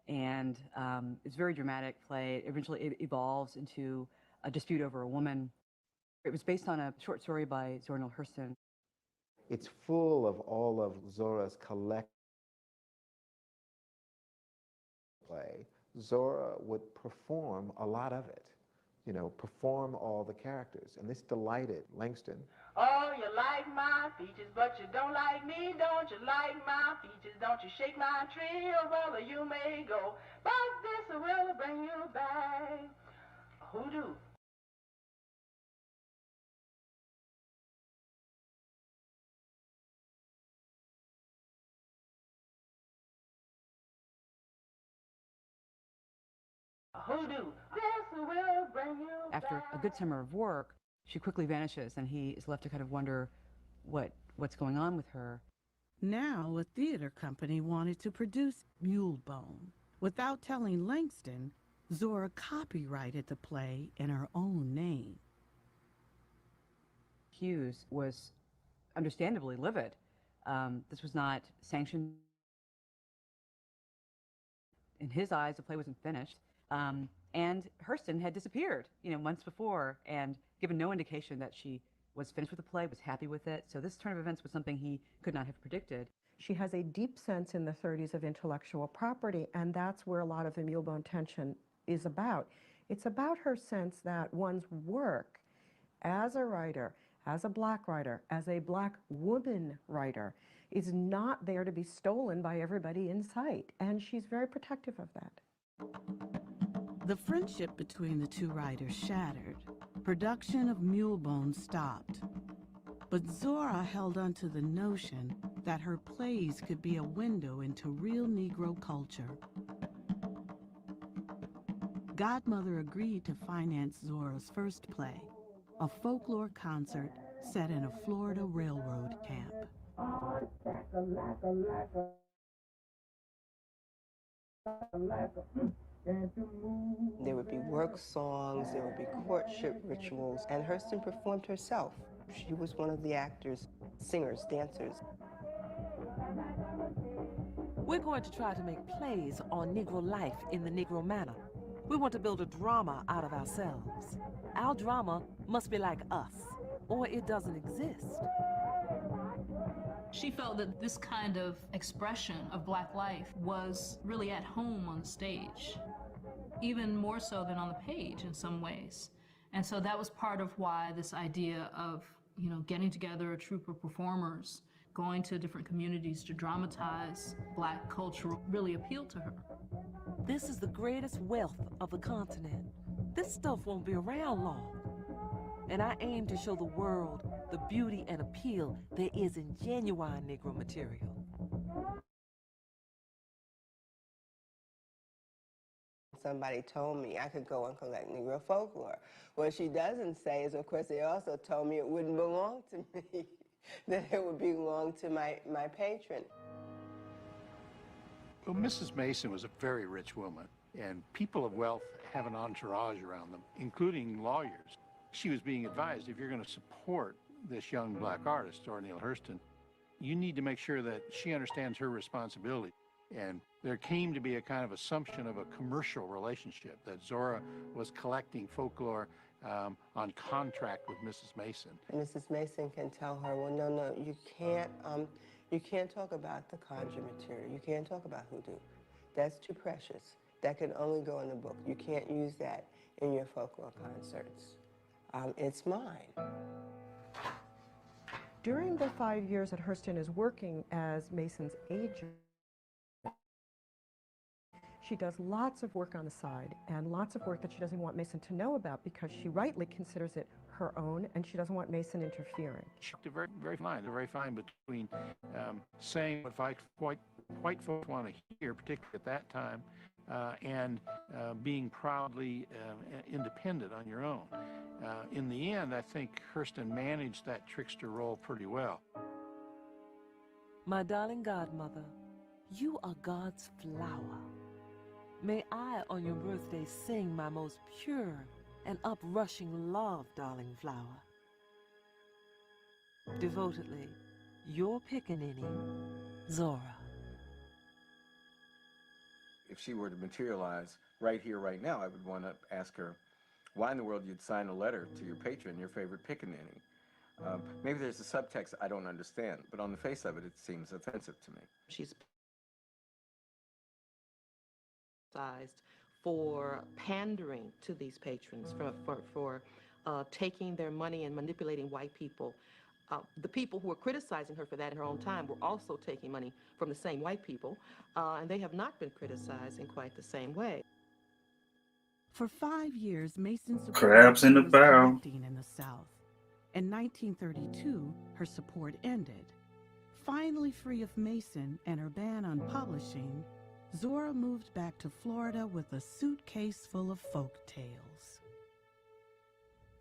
[SPEAKER 19] and it's a very dramatic play. Eventually it evolves into a dispute over a woman. It was based on a short story by Zora Neale Hurston.
[SPEAKER 9] It's full of all of Zora's collective play. Zora would perform a lot of it, you know, perform all the characters, and this delighted Langston.
[SPEAKER 10] Oh, you like my features, but you don't like me, don't you like my features? Don't you shake my tree, or rather you may go, but this will bring you back. Hoodoo. Hoodoo. This will bring you
[SPEAKER 19] After a good summer of work, she quickly vanishes, and he is left to kind of wonder what's going on with her.
[SPEAKER 6] Now, a theater company wanted to produce Mulebone. Without telling Langston, Zora copyrighted the play in her own name.
[SPEAKER 19] Hughes was understandably livid. This was not sanctioned. In his eyes, the play wasn't finished. And Hurston had disappeared, months before, and given no indication that she was finished with the play, was happy with it. So this turn of events was something he could not have predicted.
[SPEAKER 16] She has a deep sense in the 30s of intellectual property, and that's where a lot of the Mulebone tension is about. It's about her sense that one's work as a writer, as a black writer, as a black woman writer, is not there to be stolen by everybody in sight, and she's very protective of that.
[SPEAKER 6] The friendship between the two writers shattered. Production of Mulebone stopped. But Zora held on to the notion that her plays could be a window into real Negro culture. Godmother agreed to finance Zora's first play, a folklore concert set in a Florida railroad camp.
[SPEAKER 15] There would be work songs, there would be courtship rituals, and Hurston performed herself. She was one of the actors, singers, dancers.
[SPEAKER 5] We're going to try to make plays on Negro life in the Negro manner. We want to build a drama out of ourselves. Our drama must be like us, or it doesn't exist.
[SPEAKER 17] She felt that this kind of expression of Black life was really at home on the stage, even more so than on the page in some ways. And so that was part of why this idea of, you know, getting together a troupe of performers, going to different communities to dramatize Black culture really appealed to her.
[SPEAKER 5] This is the greatest wealth of the continent. This stuff won't be around long. And I aim to show the world the beauty and appeal there is in genuine Negro material.
[SPEAKER 15] Somebody told me I could go and collect Negro folklore. What she doesn't say is, of course, they also told me it wouldn't belong to me, that it would belong to my patron.
[SPEAKER 7] Well, Mrs. Mason was a very rich woman, and people of wealth have an entourage around them, including lawyers. She was being advised, if you're going to support this young Black artist, Zora Neale Hurston, you need to make sure that she understands her responsibility. And there came to be a kind of assumption of a commercial relationship, that Zora was collecting folklore on contract with Mrs. Mason.
[SPEAKER 15] Mrs. Mason can tell her, well, no, you can't talk about the conjure material. You can't talk about hoodoo. That's too precious. That can only go in the book. You can't use that in your folklore concerts. It's mine.
[SPEAKER 16] During the 5 years that Hurston is working as Mason's agent, she does lots of work on the side and lots of work that she doesn't want Mason to know about because she rightly considers it her own and she doesn't want Mason interfering.
[SPEAKER 7] She took a very fine between saying what white folks want to hear, particularly at that time, and being proudly independent on your own. In the end, I think Hurston managed that trickster role pretty well.
[SPEAKER 5] My darling godmother, you are God's flower. May I, on your birthday, sing my most pure and uprushing love, darling flower. Devotedly, your pickaninny, Zora.
[SPEAKER 20] If she were to materialize right here, right now, I would want to ask her why in the world you'd sign a letter to your patron, your favorite pickaninny. Maybe there's a subtext I don't understand, but on the face of it, it seems offensive to me.
[SPEAKER 8] She's for pandering to these patrons, for taking their money and manipulating white people. The people who were criticizing her for that in her own time were also taking money from the same white people, and they have not been criticized in quite the same way.
[SPEAKER 6] For 5 years, Mason
[SPEAKER 1] Crabs in the
[SPEAKER 6] was
[SPEAKER 1] barrel.
[SPEAKER 6] collecting in the South. In 1932, her support ended. Finally free of Mason and her ban on publishing, Zora moved back to Florida with a suitcase full of folk tales.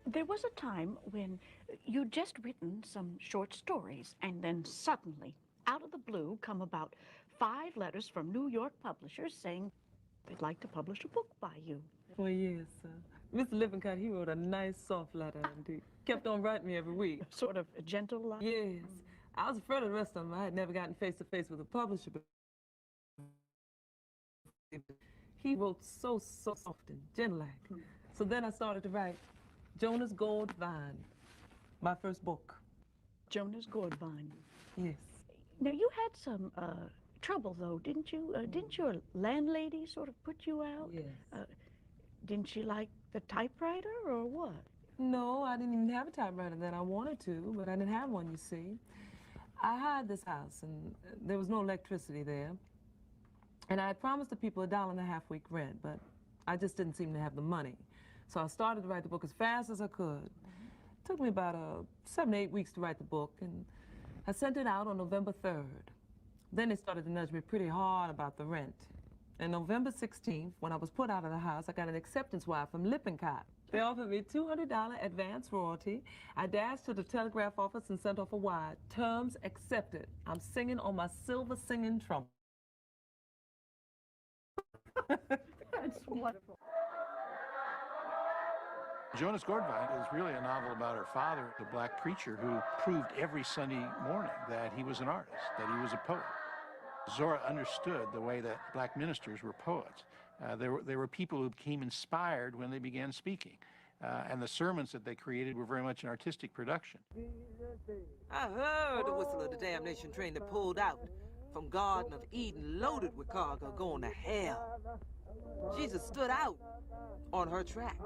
[SPEAKER 14] There was a time when you'd just written some short stories, and then suddenly, out of the blue, come about 5 letters from New York publishers saying they'd like to publish a book by you.
[SPEAKER 5] For years, sir. Mr. Lippincott, he wrote a nice, soft letter, and he kept on writing me every week.
[SPEAKER 14] Sort of a gentle line?
[SPEAKER 5] Yes. I was afraid of the rest of them. I had never gotten face-to-face with a publisher, but he wrote so soft and gentle-like. So then I started to write Jonah's Gold Vine, my first book.
[SPEAKER 14] Jonah's Gold Vine.
[SPEAKER 5] Yes.
[SPEAKER 14] Now, you had some trouble, though, didn't you? Didn't your landlady sort of put you out?
[SPEAKER 5] Yes.
[SPEAKER 14] Didn't she like the typewriter, or what?
[SPEAKER 5] No, I didn't even have a typewriter then. I wanted to, but I didn't have one, you see. I hired this house, and there was no electricity there. And I had promised the people $1.50 week rent, but I just didn't seem to have the money. So I started to write the book as fast as I could. It took me about 7 to 8 weeks to write the book, and I sent it out on November 3rd. Then they started to nudge me pretty hard about the rent. And November 16th, when I was put out of the house, I got an acceptance wire from Lippincott. They offered me $200 advance royalty. I dashed to the telegraph office and sent off a wire. Terms accepted. I'm singing on my silver singing trumpet.
[SPEAKER 14] That's wonderful.
[SPEAKER 7] Jonah's Gold Vine is really a novel about her father, the black preacher who proved every Sunday morning that he was an artist, that he was a poet. Zora understood the way that black ministers were poets. There were people who became inspired when they began speaking. And the sermons that they created were very much an artistic production.
[SPEAKER 5] I heard the whistle of the damnation train that pulled out from Garden of Eden loaded with cargo going to hell. Jesus stood out on her track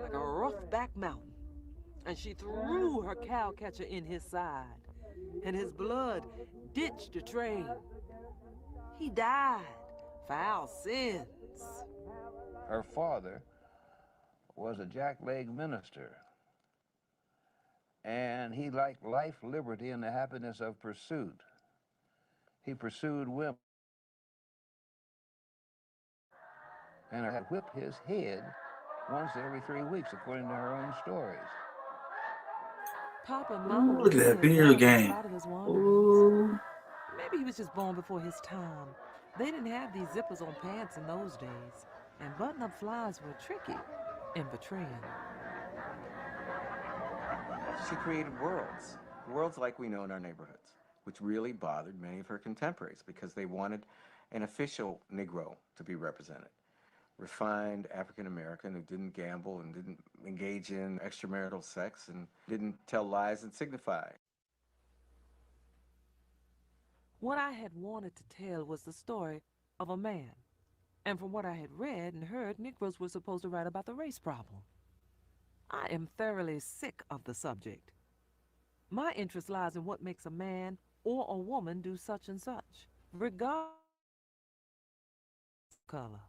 [SPEAKER 5] like a rough-back mountain, and she threw her cowcatcher in his side, and his blood ditched the train. He died for our sins.
[SPEAKER 11] Her father was a jackleg minister, and he liked life, liberty, and the happiness of pursuit. He pursued women and had whipped his head once every 3 weeks, according to her own stories.
[SPEAKER 5] Papa and Mama
[SPEAKER 1] Look at that beer game. Ooh.
[SPEAKER 5] Maybe he was just born before his time. They didn't have these zippers on pants in those days, and button-up flies were tricky and betraying.
[SPEAKER 20] She created worlds like we know in our neighborhoods, which really bothered many of her contemporaries because they wanted an official Negro to be represented. Refined African-American who didn't gamble and didn't engage in extramarital sex and didn't tell lies and signify.
[SPEAKER 5] What I had wanted to tell was the story of a man. And from what I had read and heard, Negroes were supposed to write about the race problem. I am thoroughly sick of the subject. My interest lies in what makes a man or a woman do such and such, regardless of color.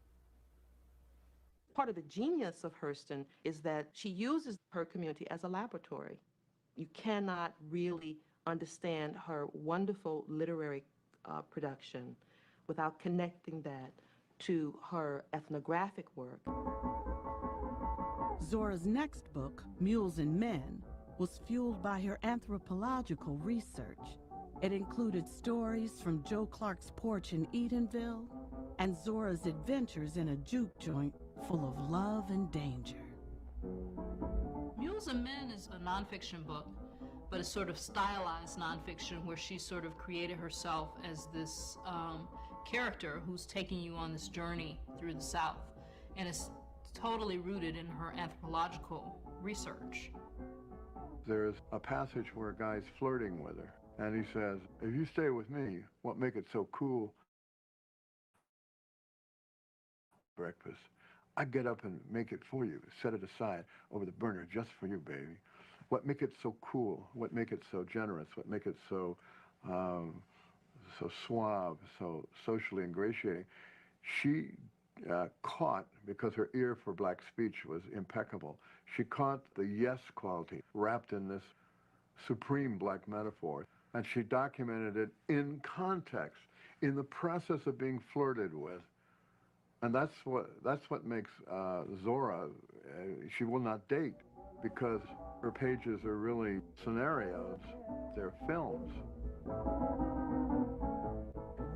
[SPEAKER 8] Part of the genius of Hurston is that she uses her community as a laboratory. You cannot really understand her wonderful literary production without connecting that to her ethnographic work.
[SPEAKER 6] Zora's next book, Mules and Men, was fueled by her anthropological research. It included stories from Joe Clark's porch in Eatonville and Zora's adventures in a juke joint full of love and danger.
[SPEAKER 17] Mules and Men is a nonfiction book, but it's sort of stylized nonfiction where she sort of created herself as this character who's taking you on this journey through the South. And it's totally rooted in her anthropological research.
[SPEAKER 23] There's a passage where a guy's flirting with her, and he says, if you stay with me, what make it so cool? Breakfast. I get up and make it for you, set it aside over the burner just for you, baby. What make it so cool? What make it so generous? What make it so so suave, so socially ingratiating? She caught, because her ear for black speech was impeccable, she caught the yes quality wrapped in this supreme black metaphor, and she documented it in context, in the process of being flirted with. And that's what makes Zora, she will not date, because her pages are really scenarios, they're films.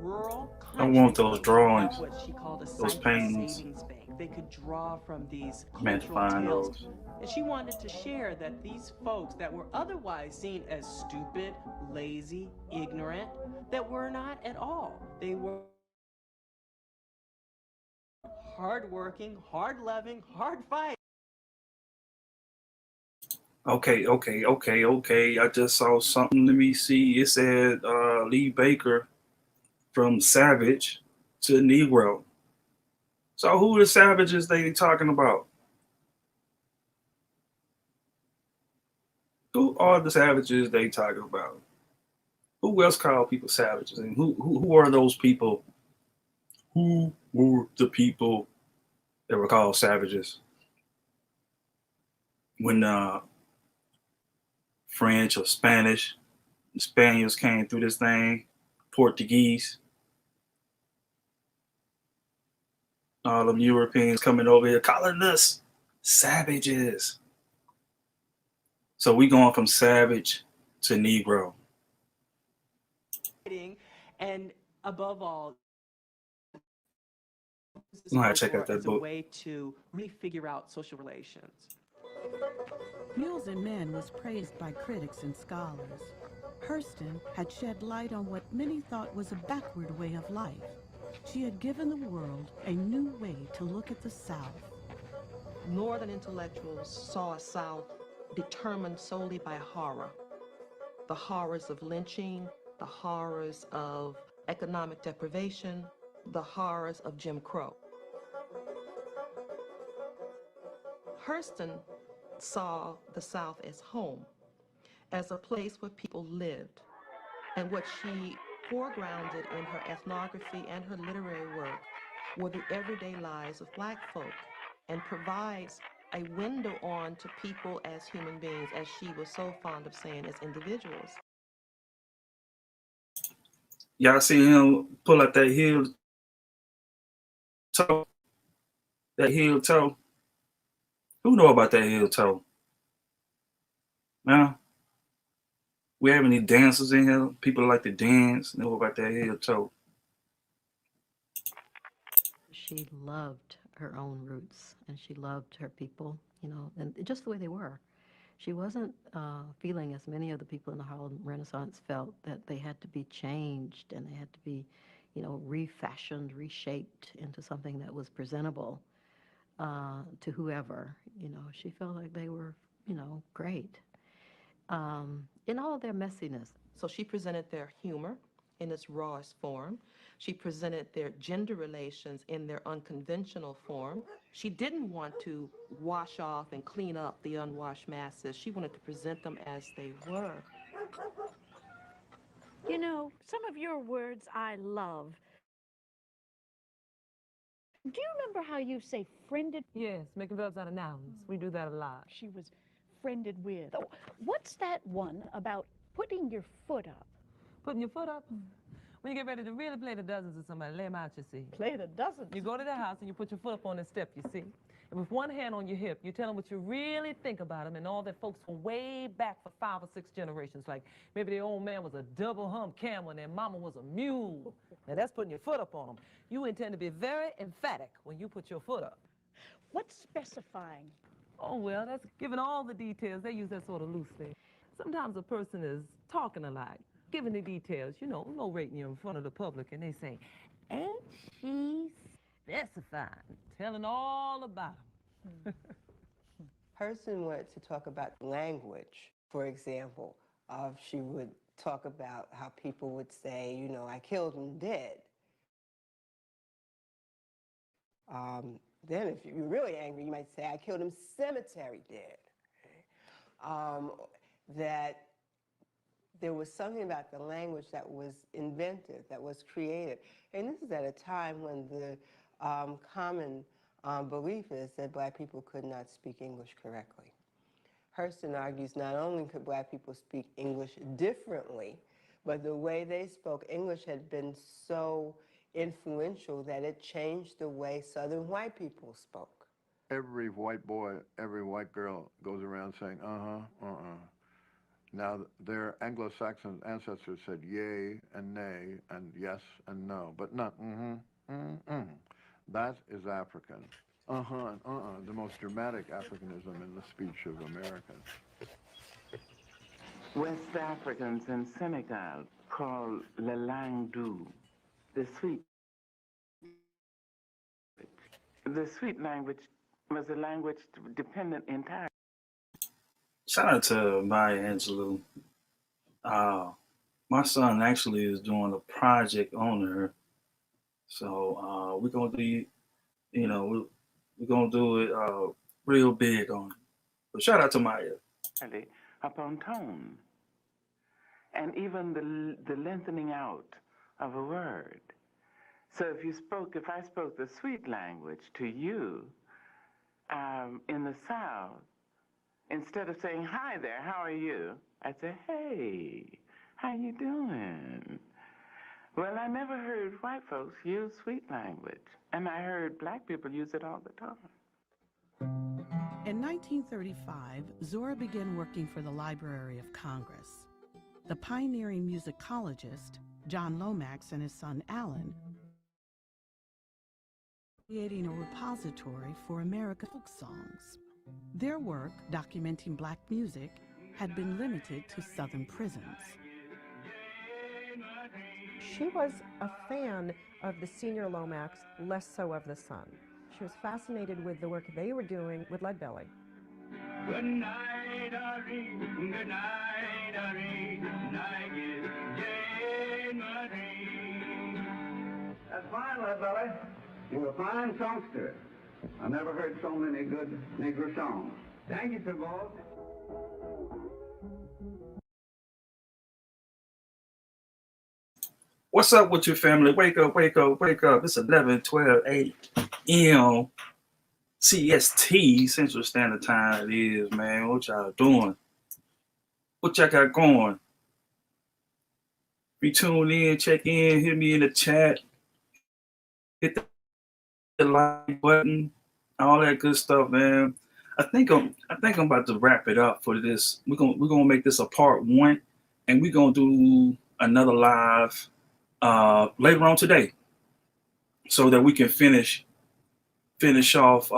[SPEAKER 21] Rural
[SPEAKER 1] I want those
[SPEAKER 21] country
[SPEAKER 1] drawings,
[SPEAKER 21] what she called a
[SPEAKER 1] those
[SPEAKER 21] psychic
[SPEAKER 1] paintings.
[SPEAKER 21] savings bank. They could draw from these
[SPEAKER 1] Meant to
[SPEAKER 21] cultural
[SPEAKER 1] find
[SPEAKER 21] tales.
[SPEAKER 1] those.
[SPEAKER 21] And she wanted to share that these folks that were otherwise seen as stupid, lazy, ignorant, that were not at all. They were hardworking, hard-loving, hard-fighting.
[SPEAKER 1] Okay. I just saw something. Let me see. It said Lee Baker from Savage to Negro. So who are the savages they talking about? Who are the savages they talking about? Who else call people savages? And who are those people? Who were the people that were called savages when French or Spanish, the Spaniards came through this thing, Portuguese, all them Europeans coming over here calling us savages. So we going from savage to Negro.
[SPEAKER 21] And above all,
[SPEAKER 1] I'm gonna check out that
[SPEAKER 21] as a
[SPEAKER 1] book.
[SPEAKER 21] way to really figure out social relations.
[SPEAKER 6] Mules and Men was praised by critics and scholars. Hurston had shed light on what many thought was a backward way of life. She had given the world a new way to look at the South.
[SPEAKER 8] Northern intellectuals saw a South determined solely by horror. The horrors of lynching, the horrors of economic deprivation, the horrors of Jim Crow. Hurston saw the South as home, as a place where people lived. And what she foregrounded in her ethnography and her literary work were the everyday lives of Black folk, and provides a window on to people as human beings, as she was so fond of saying, as individuals.
[SPEAKER 1] Y'all see him pull out that heel toe? That heel toe? Who know about that heel toe? Now, we have any dancers in here? People like to dance, know about that heel toe.
[SPEAKER 8] She loved her own roots, and she loved her people, you know, and just the way they were. She wasn't feeling, as many of the people in the Harlem Renaissance felt, that they had to be changed and they had to be, you know, refashioned, reshaped into something that was presentable to whoever. You know, she felt like they were, you know, great in all of their messiness. So she presented their humor in its rawest form. She presented their gender relations in their unconventional form. She didn't want to wash off and clean up the unwashed masses. She wanted to present them as they were.
[SPEAKER 14] You know, some of your words I love. Do you remember how you say friended?
[SPEAKER 5] Yes, making verbs out of nouns. We do that a lot.
[SPEAKER 14] She was friended with. Oh, what's that one about putting your foot up?
[SPEAKER 5] Putting your foot up? When you get ready to really play the dozens with somebody, lay them out, you see.
[SPEAKER 14] Play the dozens?
[SPEAKER 5] You go to their house and you put your foot up on the step, you see. And with one hand on your hip, you tell them what you really think about them and all that folks from way back for 5 or 6 generations. Like maybe their old man was a double-hump camel and their mama was a mule. Now that's putting your foot up on them. You intend to be very emphatic when you put your foot up.
[SPEAKER 14] What's specifying?
[SPEAKER 5] Oh, well, that's giving all the details. They use that sort of loosely. Sometimes a person is talking a lot, giving the details, you know, narrating you in front of the public, and they say, ain't she specifying, telling all about them.
[SPEAKER 15] Hurston wanted to talk about language, for example. She would talk about how people would say, you know, I killed him dead. Then if you're really angry, you might say, I killed him cemetery dead. That there was something about the language that was inventive, that was creative. And this is at a time when the common belief is that Black people could not speak English correctly. Hurston argues not only could Black people speak English differently, but the way they spoke English had been so influential that it changed the way Southern white people spoke.
[SPEAKER 23] Every white boy, every white girl goes around saying, Now, their Anglo-Saxon ancestors said yay and nay and yes and no, but not That is African. The most dramatic Africanism in the speech of Americans.
[SPEAKER 2] West Africans in Senegal call la langue du, the sweet language was a language dependent entirely.
[SPEAKER 1] Shout out to Maya Angelou. My son actually is doing a project on her. So we're going to do, you know, we're going to do it real big on it. But shout out to Maya.
[SPEAKER 2] Upon tone, and even the lengthening out of a word. So if I spoke the sweet language to you in the South, instead of saying, hi there, how are you? I'd say, hey, how you doing? Well, I never heard white folks use sweet language, and I heard Black people use it all the time.
[SPEAKER 6] In 1935, Zora began working for the Library of Congress. The pioneering musicologist, John Lomax, and his son Alan, creating a repository for American folk songs. Their work, documenting Black music, had been limited to Southern prisons.
[SPEAKER 16] She was a fan of the senior Lomax, less so of the son. She was fascinated with the work they were doing with Leadbelly.
[SPEAKER 4] Good night, Ari. Good night, Ari. Good night, Jane Marie. That's fine, Leadbelly. You're a fine songster. I've never heard so many good Negro songs. Thank you, Sir Bob.
[SPEAKER 1] What's up with your family? Wake up, wake up, wake up. It's 11:12 a.m. CST, Central Standard Time it is, man. What y'all doing? What y'all got going? Be tuned in, check in, hit me in the chat, hit the like button, all that good stuff, man. I think I'm about to wrap it up for this. We're gonna make this a part 1, and we're gonna do another live later on today, so that we can finish off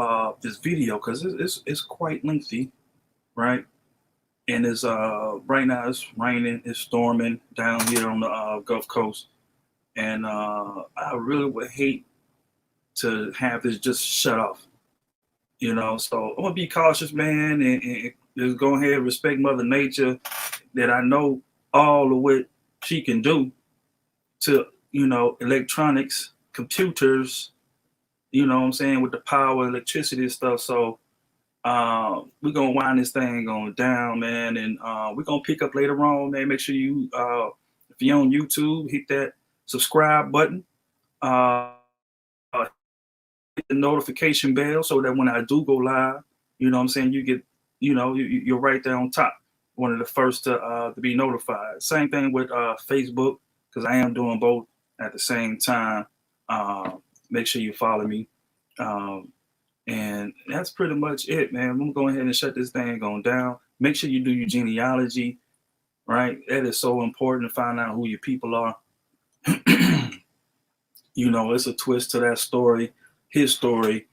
[SPEAKER 1] this video, because it's quite lengthy, right? And it's right now it's raining, it's storming down here on the Gulf Coast, and I really would hate to have this just shut off, So I'm gonna be cautious, man, and just go ahead and respect Mother Nature, that I know all of what she can do to electronics, computers, what I'm saying, with the power, electricity and stuff. So we're gonna wind this thing on down, man, and we're gonna pick up later on, man. Make sure you, if you're on YouTube, hit that subscribe button, hit the notification bell, so that when I do go live, what I'm saying, you get, you're right there on top, one of the first to be notified. Same thing with Facebook, because I am doing both at the same time. Make sure you follow me. And that's pretty much it, man. I'm gonna go ahead and shut this thing on down. Make sure you do your genealogy, right? That is so important to find out who your people are. It's a twist to that story, his story.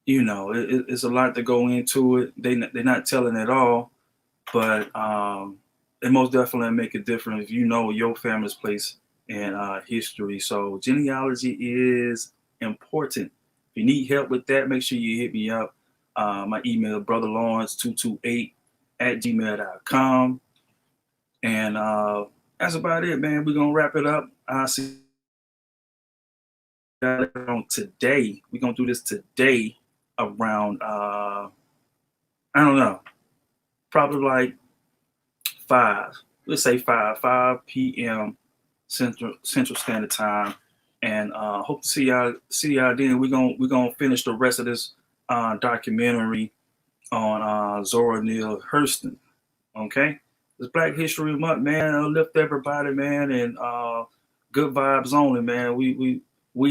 [SPEAKER 1] It's a lot to go into it. They're not telling it all, but it most definitely make a difference if you know your family's place in history. So genealogy is important. If you need help with that, make sure you hit me up. My email, brotherlawrence228@gmail.com. And that's about it, man. We're going to wrap it up. I'll see you on today. We're going to do this today around, I don't know, probably like 5. Let's say 5 p.m. Central Standard Time. And hope to see y'all then. We're gonna finish the rest of this documentary on Zora Neale Hurston. Okay, it's Black History Month, man. I'll lift everybody, man, and good vibes only, man. We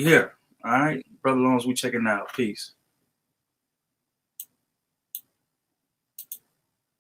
[SPEAKER 1] here. All right, Brother Lawrence, we checking out. Peace.